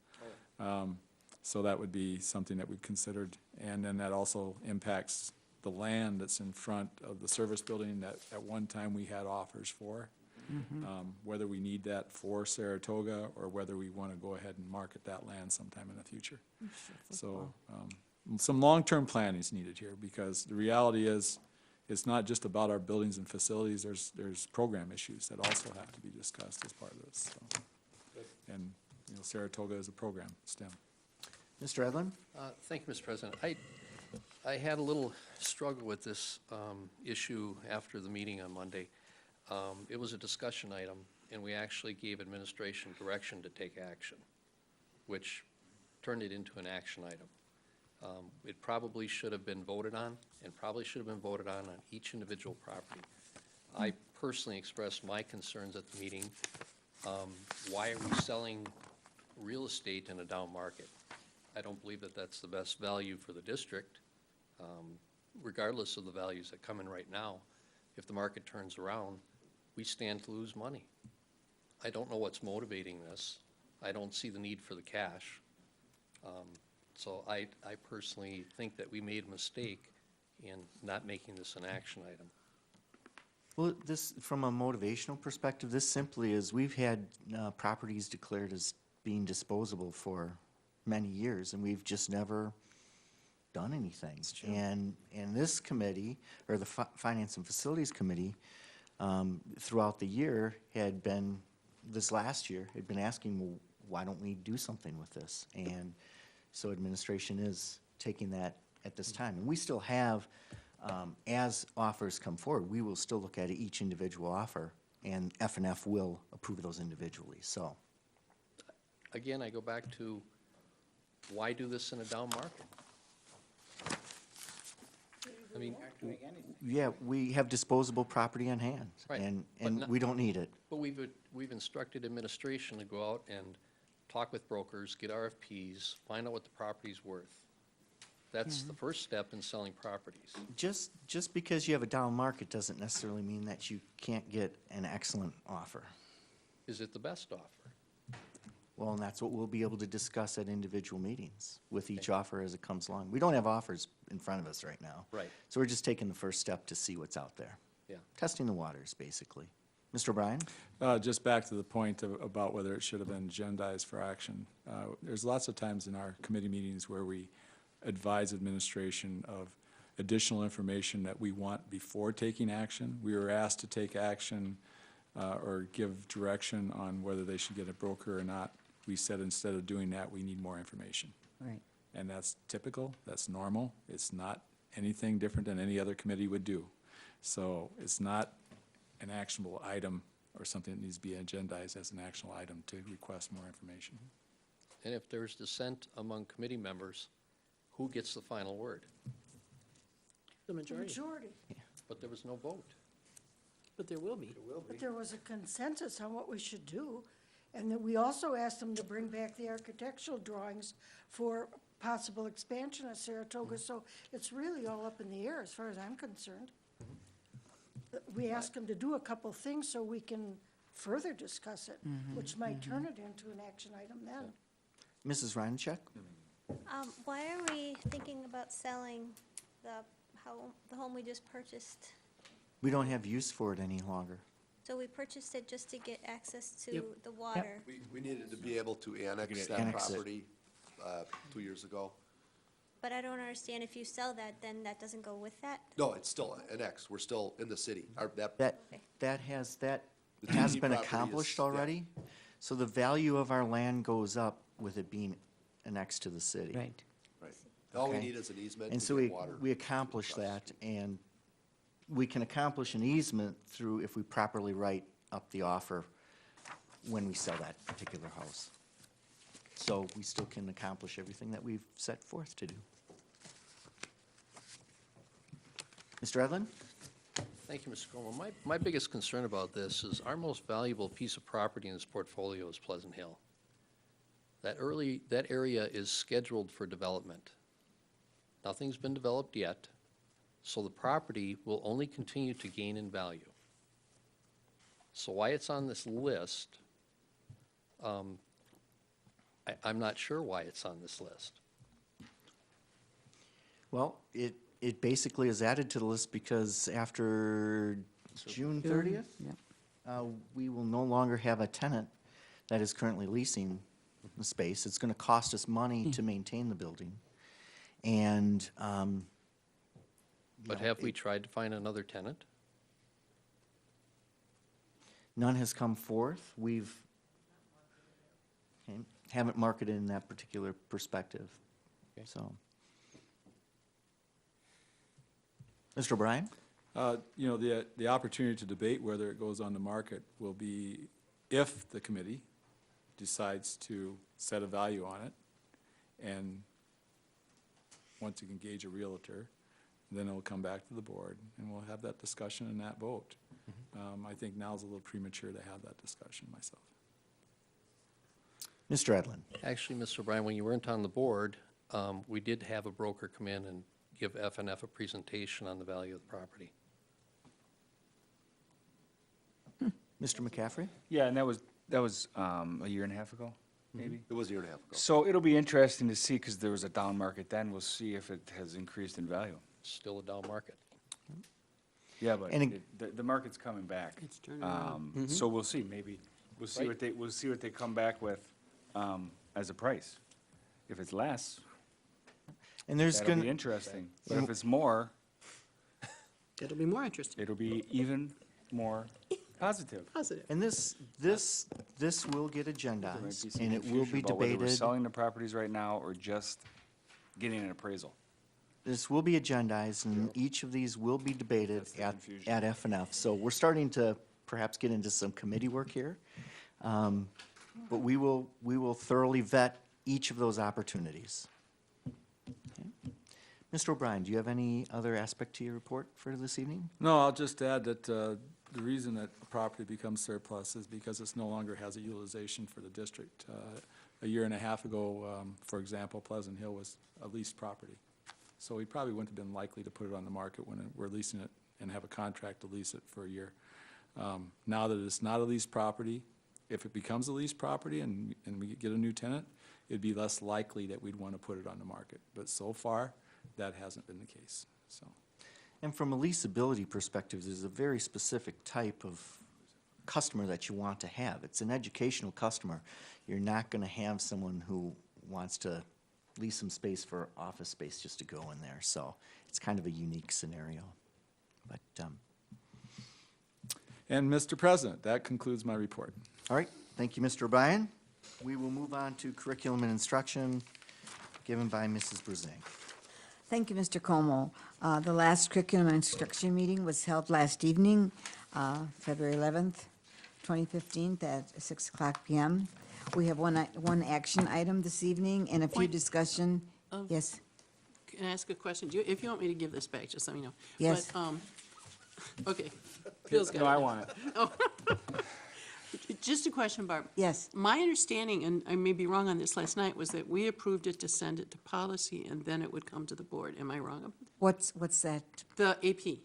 So that would be something that we've considered. And then that also impacts the land that's in front of the service building that at one time we had offers for. Whether we need that for Saratoga or whether we want to go ahead and market that land sometime in the future. So some long-term planning is needed here, because the reality is it's not just about our buildings and facilities. There's program issues that also have to be discussed as part of this. So. And Saratoga is a program, STEM. Mr. Edlin? Thank you, Mr. President. I had a little struggle with this issue after the meeting on Monday. It was a discussion item, and we actually gave administration direction to take action, which turned it into an action item. It probably should have been voted on, and probably should have been voted on each individual property. I personally expressed my concerns at the meeting. Why are we selling real estate in a down market? I don't believe that that's the best value for the district, regardless of the values that come in right now. If the market turns around, we stand to lose money. I don't know what's motivating this. I don't see the need for the cash. So I personally think that we made a mistake in not making this an action item. Well, this, from a motivational perspective, this simply is, we've had properties declared as being disposable for many years, and we've just never done anything. And this committee, or the Finance and Facilities Committee, throughout the year this last year, had been asking, well, why don't we do something with this? And so administration is taking that at this time. And we still have, as offers come forward, we will still look at each individual offer, and F&F will approve those individually, so. Again, I go back to, why do this in a down market? I mean, Yeah, we have disposable property on hand, Right, and but not- we don't need it. but we've instructed administration to go out and talk with brokers, get RFPs, find out what the property's worth. That's the first step in selling properties. Just because you have a down market doesn't necessarily mean that you can't get an excellent offer. Is it the best offer? Well, and that's what we'll be able to discuss at individual meetings with each offer as it comes along. We don't have offers in front of us right now. Right. So we're just taking the first step to see what's out there. Yeah. Testing the waters, basically. Mr. O'Brien? Just back to the point about whether it should have been agendized for action. There's lots of times in our committee meetings where we advise administration of additional information that we want before taking action. We were asked to take action or give direction on whether they should get a broker or not. We said instead of doing that, we need more information. Right. And that's typical, that's normal. It's not anything different than any other committee would do. So it's not an actionable item or something that needs to be agendized as an actionable item to request more information. And if there's dissent among committee members, who gets the final word? The majority, Majority. But there was no vote. but there will be. But there was a consensus on what we should do. And then we also asked them to bring back the architectural drawings for possible expansion of Saratoga. So it's really all up in the air as far as I'm concerned. We asked them to do a couple things so we can further discuss it, which might turn it into an action item then. Mrs. Reinacek? Why are we thinking about selling the home we just purchased? We don't have use for it any longer. So we purchased it just to get access to Yep. the water. We needed to be able to annex that Annex it. property 2 years ago. But I don't understand, if you sell that, then that doesn't go with that? No, it's still annexed. We're still in the city. That The has TD been property is- accomplished yeah. already. So the value of our land goes up with it being annexed to the city. Right. Right. All we Okay. need is an easement And to so get water. we accomplished that, and we can accomplish an easement through, if we properly write up the offer when we sell that particular house. So we still can accomplish everything that we've set forth to do. Mr. Edlin? Thank you, Mr. Como. My biggest concern about this is our most valuable piece of property in this portfolio is Pleasant Hill. That area is scheduled for development. Nothing's been developed yet, so the property will only continue to gain in value. So why it's on this list, I'm not sure why it's on this list. Well, it basically is added to the list because after June 30th, we will no longer have a tenant that is currently leasing the space. It's going to cost us money to maintain the building. And, But have we tried to find another tenant? none has come forth. Haven't marketed in that particular perspective, so. Mr. O'Brien? You know, the opportunity to debate whether it goes on the market will be if the committee decides to set a value on it and want to engage a realtor, then it'll come back to the board and we'll have that discussion and that vote. I think now's a little premature to have that discussion myself. Mr. Edlin? Actually, Mr. O'Brien, when you weren't on the board, we did have a broker come in and give F&F a presentation on the value of the property. Mr. McCaffrey? Yeah, and that was a year and a half ago, maybe? It was a year and a half ago. So it'll be interesting to see, because there was a down market then. We'll see if it has increased in value. Still a down market. Yeah, but And the market's coming back. It's turning around. So we'll see, maybe. We'll see Right. we'll see what they come back with as a price. If it's less, And there's that'll going be interesting. But if it's more, It'll be more interesting. it'll be even more positive. Positive. and this will get There might agendized, be some and it will confusion be about whether we're debated. selling the properties right now or just getting an appraisal. This will be agendized, and each of these will be debated That's the at confusion. F&F. So we're starting to perhaps get into some committee work here. But we will thoroughly vet each of those opportunities. Okay. Mr. O'Brien, do you have any other aspect to your report for this evening? No, I'll just add that the reason that a property becomes surplus is because it's no longer has a utilization for the district. A year and a half ago, for example, Pleasant Hill was a leased property. So we probably wouldn't have been likely to put it on the market when we're leasing it and have a contract to lease it for a year. Now that it's not a leased property, if it becomes a leased property and we get a new tenant, it'd be less likely that we'd want to put it on the market. But so far, that hasn't been the case, so. And from a leasability perspective, there's a very specific type of customer that you want to have. It's an educational customer. You're not going to have someone who wants to lease some space for office space just to go in there. So it's kind of a unique scenario. But, And Mr. President, that concludes my report. all right, thank you, Mr. O'Brien. We will move on to curriculum and instruction given by Mrs. Brusing. Thank you, Mr. Como. The last curriculum and instruction meeting was held last evening, February 11th, 2015, at 6:00 p.m. We have one action item this evening and a few Point discussion. of- Yes, Can I ask a question? If you want me to give this back, just let me know. Yes. But, okay. Bill's got No, it. I want it. Just a question, Barb. yes. My understanding, and I may be wrong on this last night, was that we approved it to send it to policy and then it would come to the board. Am I wrong? What's that? The AP.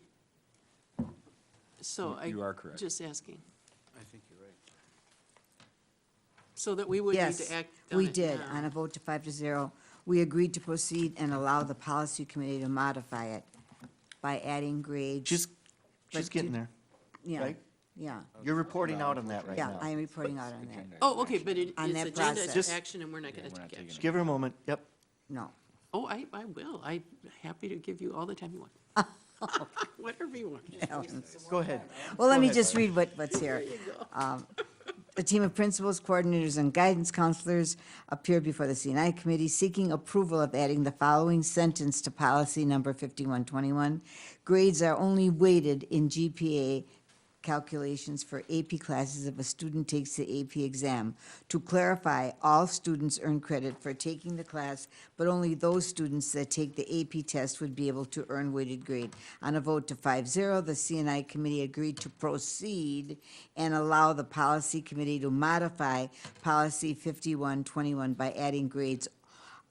So You are correct. Just asking. I think you're right. So that we would need Yes, to act on we it did. now. On a vote to 5-0, we agreed to proceed and allow the policy committee to modify it by adding grades. She's But getting do- there, Yeah, right? yeah, You're reporting out on that right yeah, now. I am reporting out on that. Oh, okay, but it's On that agenda process. to action and we're not going to take action. Just give her a moment, yep. No. Oh, I will. I'm happy to give you all the time you want. Whatever you want. Go ahead. Well, let Go me ahead, just Barb. read what's here. A team of principals, coordinators, and guidance counselors appeared before the CNI committee seeking approval of adding the following sentence to policy number 5121. Grades are only weighted in GPA calculations for AP classes if a student takes the AP exam. To clarify, all students earn credit for taking the class, but only those students that take the AP test would be able to earn weighted grade. On a vote to 5-0, the CNI committee agreed to proceed and allow the policy committee to modify policy 5121 by adding grades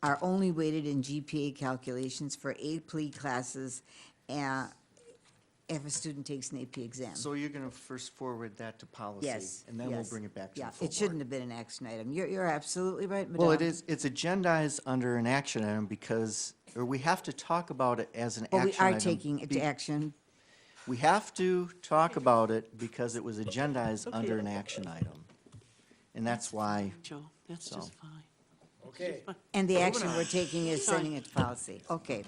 are only weighted in GPA calculations for AP classes if a student takes an AP exam. So you're gonna first forward that to policy? Yes. And then we'll yes. bring it back to Yeah, the full it shouldn't board. have been an action item. You're absolutely right, Madam. Well, it's agendized under an action item because, or we have to talk about it as an Well, action we item. are taking it to be- action. We have to talk about it because it was agendized under an action item. And that's why, Joe, that's So. just fine. Okay. And the action we're taking is sending it to policy. Okay.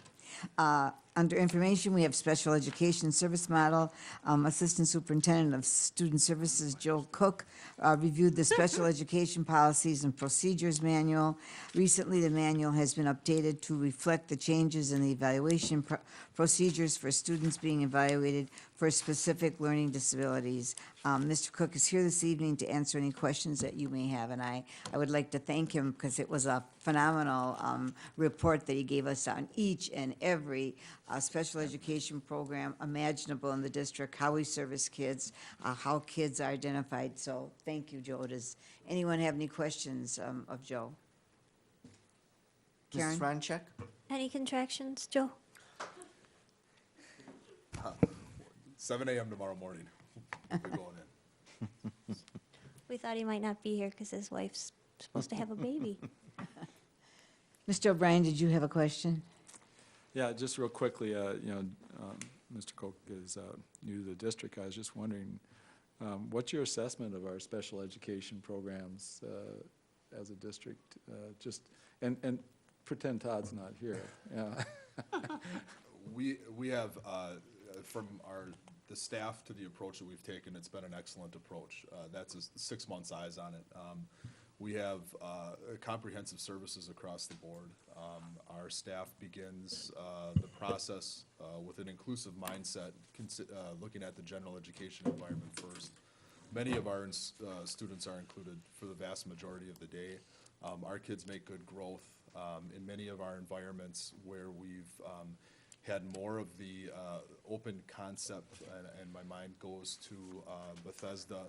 Under information, we have special education service model. Assistant Superintendent of Student Services, Joe Cook, reviewed the special education policies and procedures manual. Recently, the manual has been updated to reflect the changes in the evaluation procedures for students being evaluated for specific learning disabilities. Mr. Cook is here this evening to answer any questions that you may have, and I would like to thank him because it was a phenomenal report that he gave us on each and every special education program imaginable in the district, how we service kids, how kids are identified. So thank you, Joe. Does anyone have any questions of Joe? Karen? Mrs. Ronchek? Any contractions, Joe? 7 a.m. tomorrow morning. We'll be going in. We thought he might not be here because his wife's supposed to have a baby. Mr. O'Brien, did you have a question? Yeah, just real quickly, Mr. Koch is new to the district. I was just wondering, what's your assessment of our special education programs as a district? And pretend Todd's not here. Yeah. We have, from the staff to the approach that we've taken, it's been an excellent approach. That's 6 months' eyes on it. We have comprehensive services across the board. Our staff begins the process with an inclusive mindset, looking at the general education environment first. Many of our students are included for the vast majority of the day. Our kids make good growth in many of our environments where we've had more of the open concept, and my mind goes to Bethesda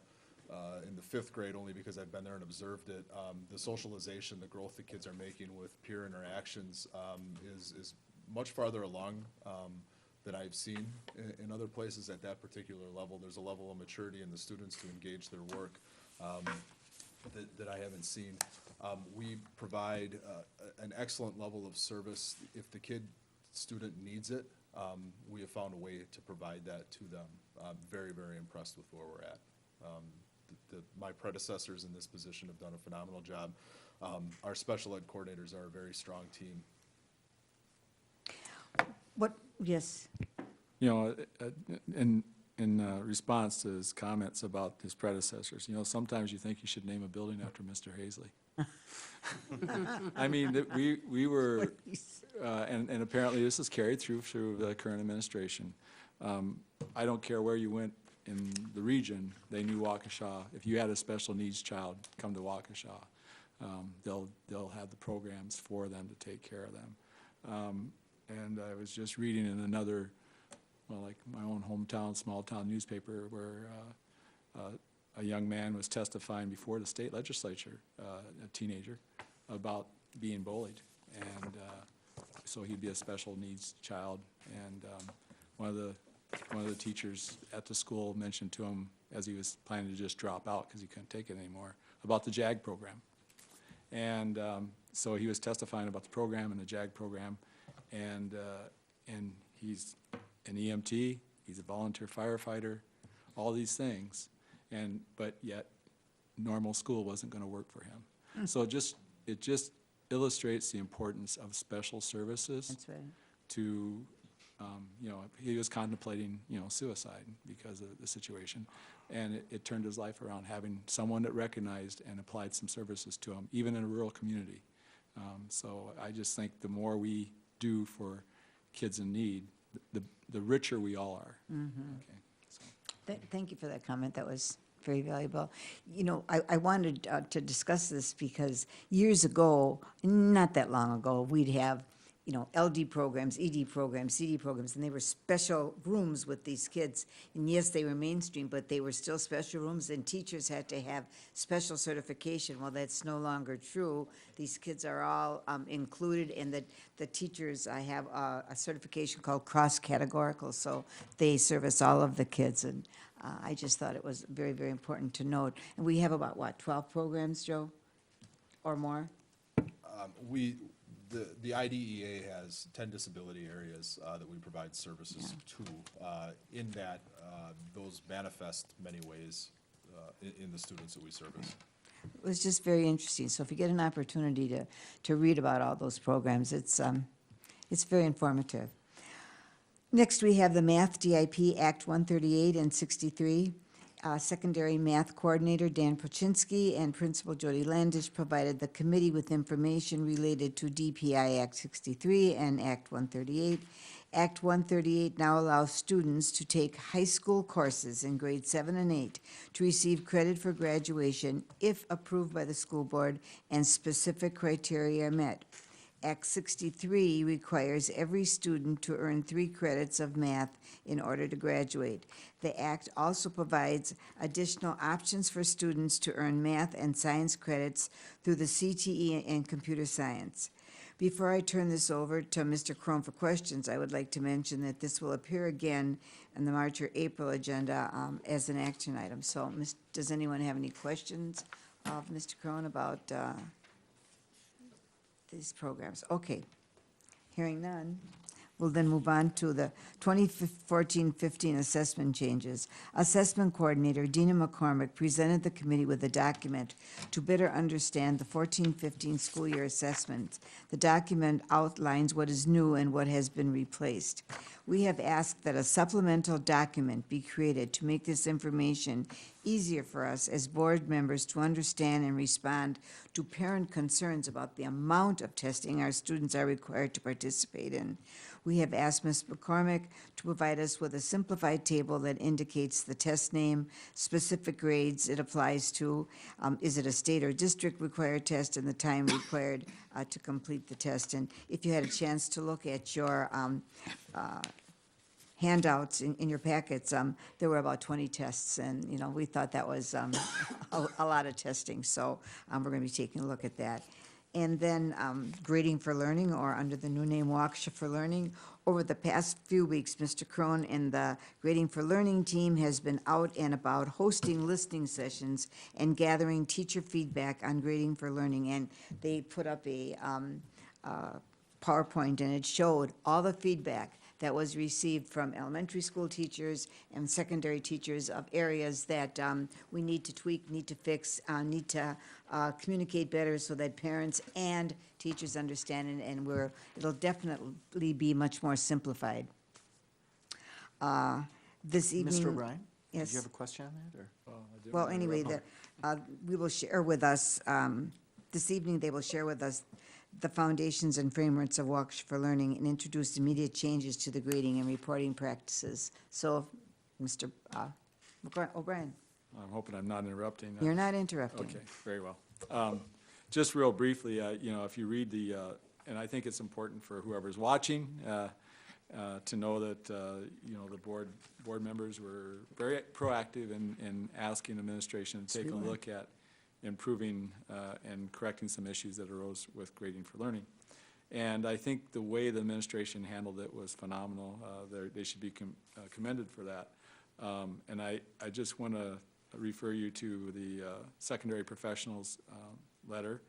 in the 5th grade, only because I've been there and observed it. The socialization, the growth the kids are making with peer interactions is much farther along than I've seen in other places at that particular level. There's a level of maturity in the students to engage their work that I haven't seen. We provide an excellent level of service. If the student needs it, we have found a way to provide that to them. I'm very, very impressed with where we're at. My predecessors in this position have done a phenomenal job. Our special ed coordinators are a very strong team. What, yes, In response to his comments about his predecessors, sometimes you think you should name a building after Mr. Hazley. I mean, we were, and apparently this is carried through the current administration. I don't care where you went in the region, they knew Waukesha. If you had a special needs child, come to Waukesha. they'll have the programs for them to take care of them. And I was just reading in another, well, like my own hometown, small-town newspaper, where a young man was testifying before the state legislature, a teenager, about being bullied. And so he'd be a special needs child. And one of the teachers at the school mentioned to him, as he was planning to just drop out because he couldn't take it anymore, about the JAG program. And so he was testifying about the program and the JAG program. And he's an EMT, he's a volunteer firefighter, all these things. But yet, normal school wasn't going to work for him. So it just illustrates the importance of special services. That's right. To, he was contemplating, suicide because of the situation. And it turned his life around, having someone that recognized and applied some services to him, even in a rural community. So I just think the more we do for kids in need, the richer we all are. Okay, so. Thank you for that comment. That was very valuable. I wanted to discuss this because years ago, not that long ago, we'd have, LD programs, ED programs, CD programs, and they were special rooms with these kids. And yes, they were mainstream, but they were still special rooms, and teachers had to have special certification. Well, that's no longer true. These kids are all included, and the teachers, I have a certification called cross-categorical, so they service all of the kids. And I just thought it was very, very important to note. And we have about, 12 programs, Joe, or more? The IDEA has 10 disability areas that we provide services to. In that, those manifest many ways in the students that we service. It was just very interesting. So if you get an opportunity to read about all those programs, it's very informative. Next, we have the Math DIP Act 138 and 63. Secondary Math Coordinator Dan Poczynski and Principal Jody Landish provided the committee with information related to DPI Act 63 and Act 138. Act 138 now allows students to take high school courses in grades 7 and 8 to receive credit for graduation if approved by the school board and specific criteria are met. Act 63 requires every student to earn 3 credits of math in order to graduate. The Act also provides additional options for students to earn math and science credits through the CTE and computer science. Before I turn this over to Mr. Crone for questions, I would like to mention that this will appear again in the March or April agenda as an action item. So, does anyone have any questions of Mr. Crone about these programs? Okay. Hearing none, we'll then move on to the 2014-15 assessment changes. Assessment Coordinator Dina McCormick presented the committee with a document to better understand the 14-15 school year assessments. The document outlines what is new and what has been replaced. We have asked that a supplemental document be created to make this information easier for us as board members to understand and respond to parent concerns about the amount of testing our students are required to participate in. We have asked Ms. McCormick to provide us with a simplified table that indicates the test name, specific grades it applies to, is it a state or district required test, and the time required to complete the test. And if you had a chance to look at your handouts in your packets, there were about 20 tests, and we thought that was a lot of testing, so we're going to be taking a look at that. And then Grading for Learning, or under the new name Waukesha for Learning. Over the past few weeks, Mr. Crone and the Grading for Learning team has been out and about hosting listening sessions and gathering teacher feedback on Grading for Learning. And they put up a PowerPoint, and it showed all the feedback that was received from elementary school teachers and secondary teachers of areas that we need to tweak, need to fix, need to communicate better so that parents and teachers understand, and it'll definitely be much more simplified. This evening. Mr. O'Brien? Yes. Did you have a question on that, or? Well, anyway, we will share with us, this evening, they will share with us the foundations and frameworks of Waukesha for Learning and introduce immediate changes to the grading and reporting practices. So, Mr. O'Brien. I'm hoping I'm not interrupting. You're not interrupting. Okay, very well. just real briefly, if you read and I think it's important for whoever's watching to know that, the board members were very proactive in asking administration to take a look at improving and correcting some issues that arose with grading for learning. And I think the way the administration handled it was phenomenal. They should be commended for that. And I just want to refer you to the secondary professionals letter,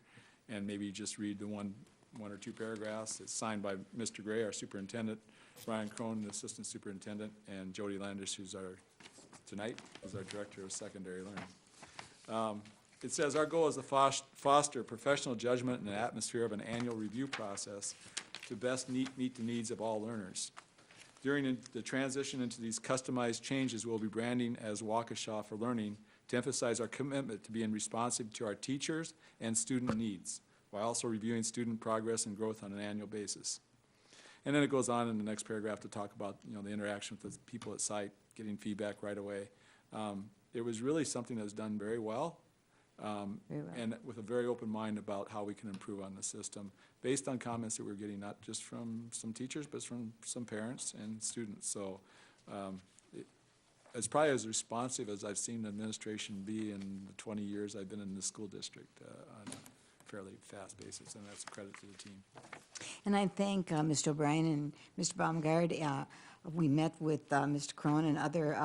and maybe just read the one or two paragraphs. It's signed by Mr. Gray, our superintendent, Brian Crone, the assistant superintendent, and Jody Landis, who's tonight is our director of secondary learning. It says, our goal is to foster professional judgment in an atmosphere of an annual review process to best meet the needs of all learners. During the transition into these customized changes, we'll be branding as Waukesha for Learning to emphasize our commitment to being responsive to our teachers and student needs, while also reviewing student progress and growth on an annual basis. And then it goes on in the next paragraph to talk about, the interaction with the people at site, getting feedback right away. It was really something that was done very well. And with a very open mind about how we can improve on the system, based on comments that we're getting, not just from some teachers, but from some parents and students. So it's probably as responsive as I've seen the administration be in the 20 years I've been in the school district on a fairly fast basis, and that's a credit to the team. And I thank Mr. O'Brien and Mr. Baumgart. We met with Mr. Crone and other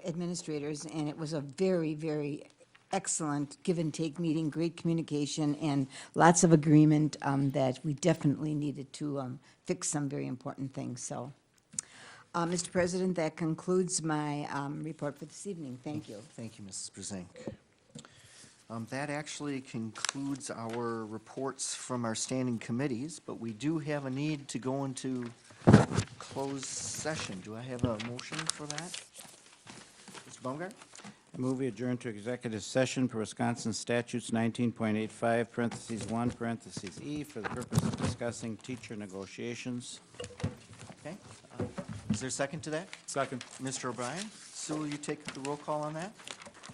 administrators, and it was a very, very excellent give-and-take meeting, great communication, and lots of agreement that we definitely needed to fix some very important things. So, Mr. President, that concludes my report for this evening. Thank you. Thank you, Mrs. Brezink. That actually concludes our reports from our standing committees, but we do have a need to go into closed session. Do I have a motion for that? Mr. Baumgart? I move we adjourn to executive session per Wisconsin statutes 19.85, parentheses 1, parentheses E, for the purpose of discussing teacher negotiations. Okay. Is there a second to that? Second. Mr. O'Brien? Sue, will you take the roll call on that?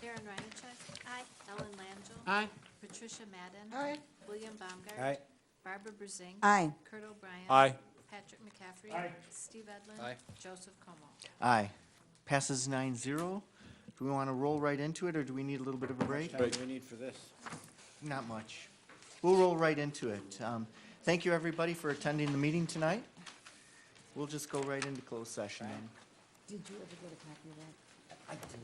Aaron Reinacek. Aye. Ellen Langell. Aye. Patricia Madden. Aye. William Baumgart. Aye. Barbara Brezink. Aye. Kurt O'Brien. Aye. Patrick McCaffrey. Aye. Steve Edlin. Aye. Joseph Como. Aye. Passes 9-0. Do we want to roll right into it, or do we need a little bit of a break? What time do we need for this? Not much. We'll roll right into it. Thank you, everybody, for attending the meeting tonight. We'll just go right into closed session. Did you ever get a copy of that? I did.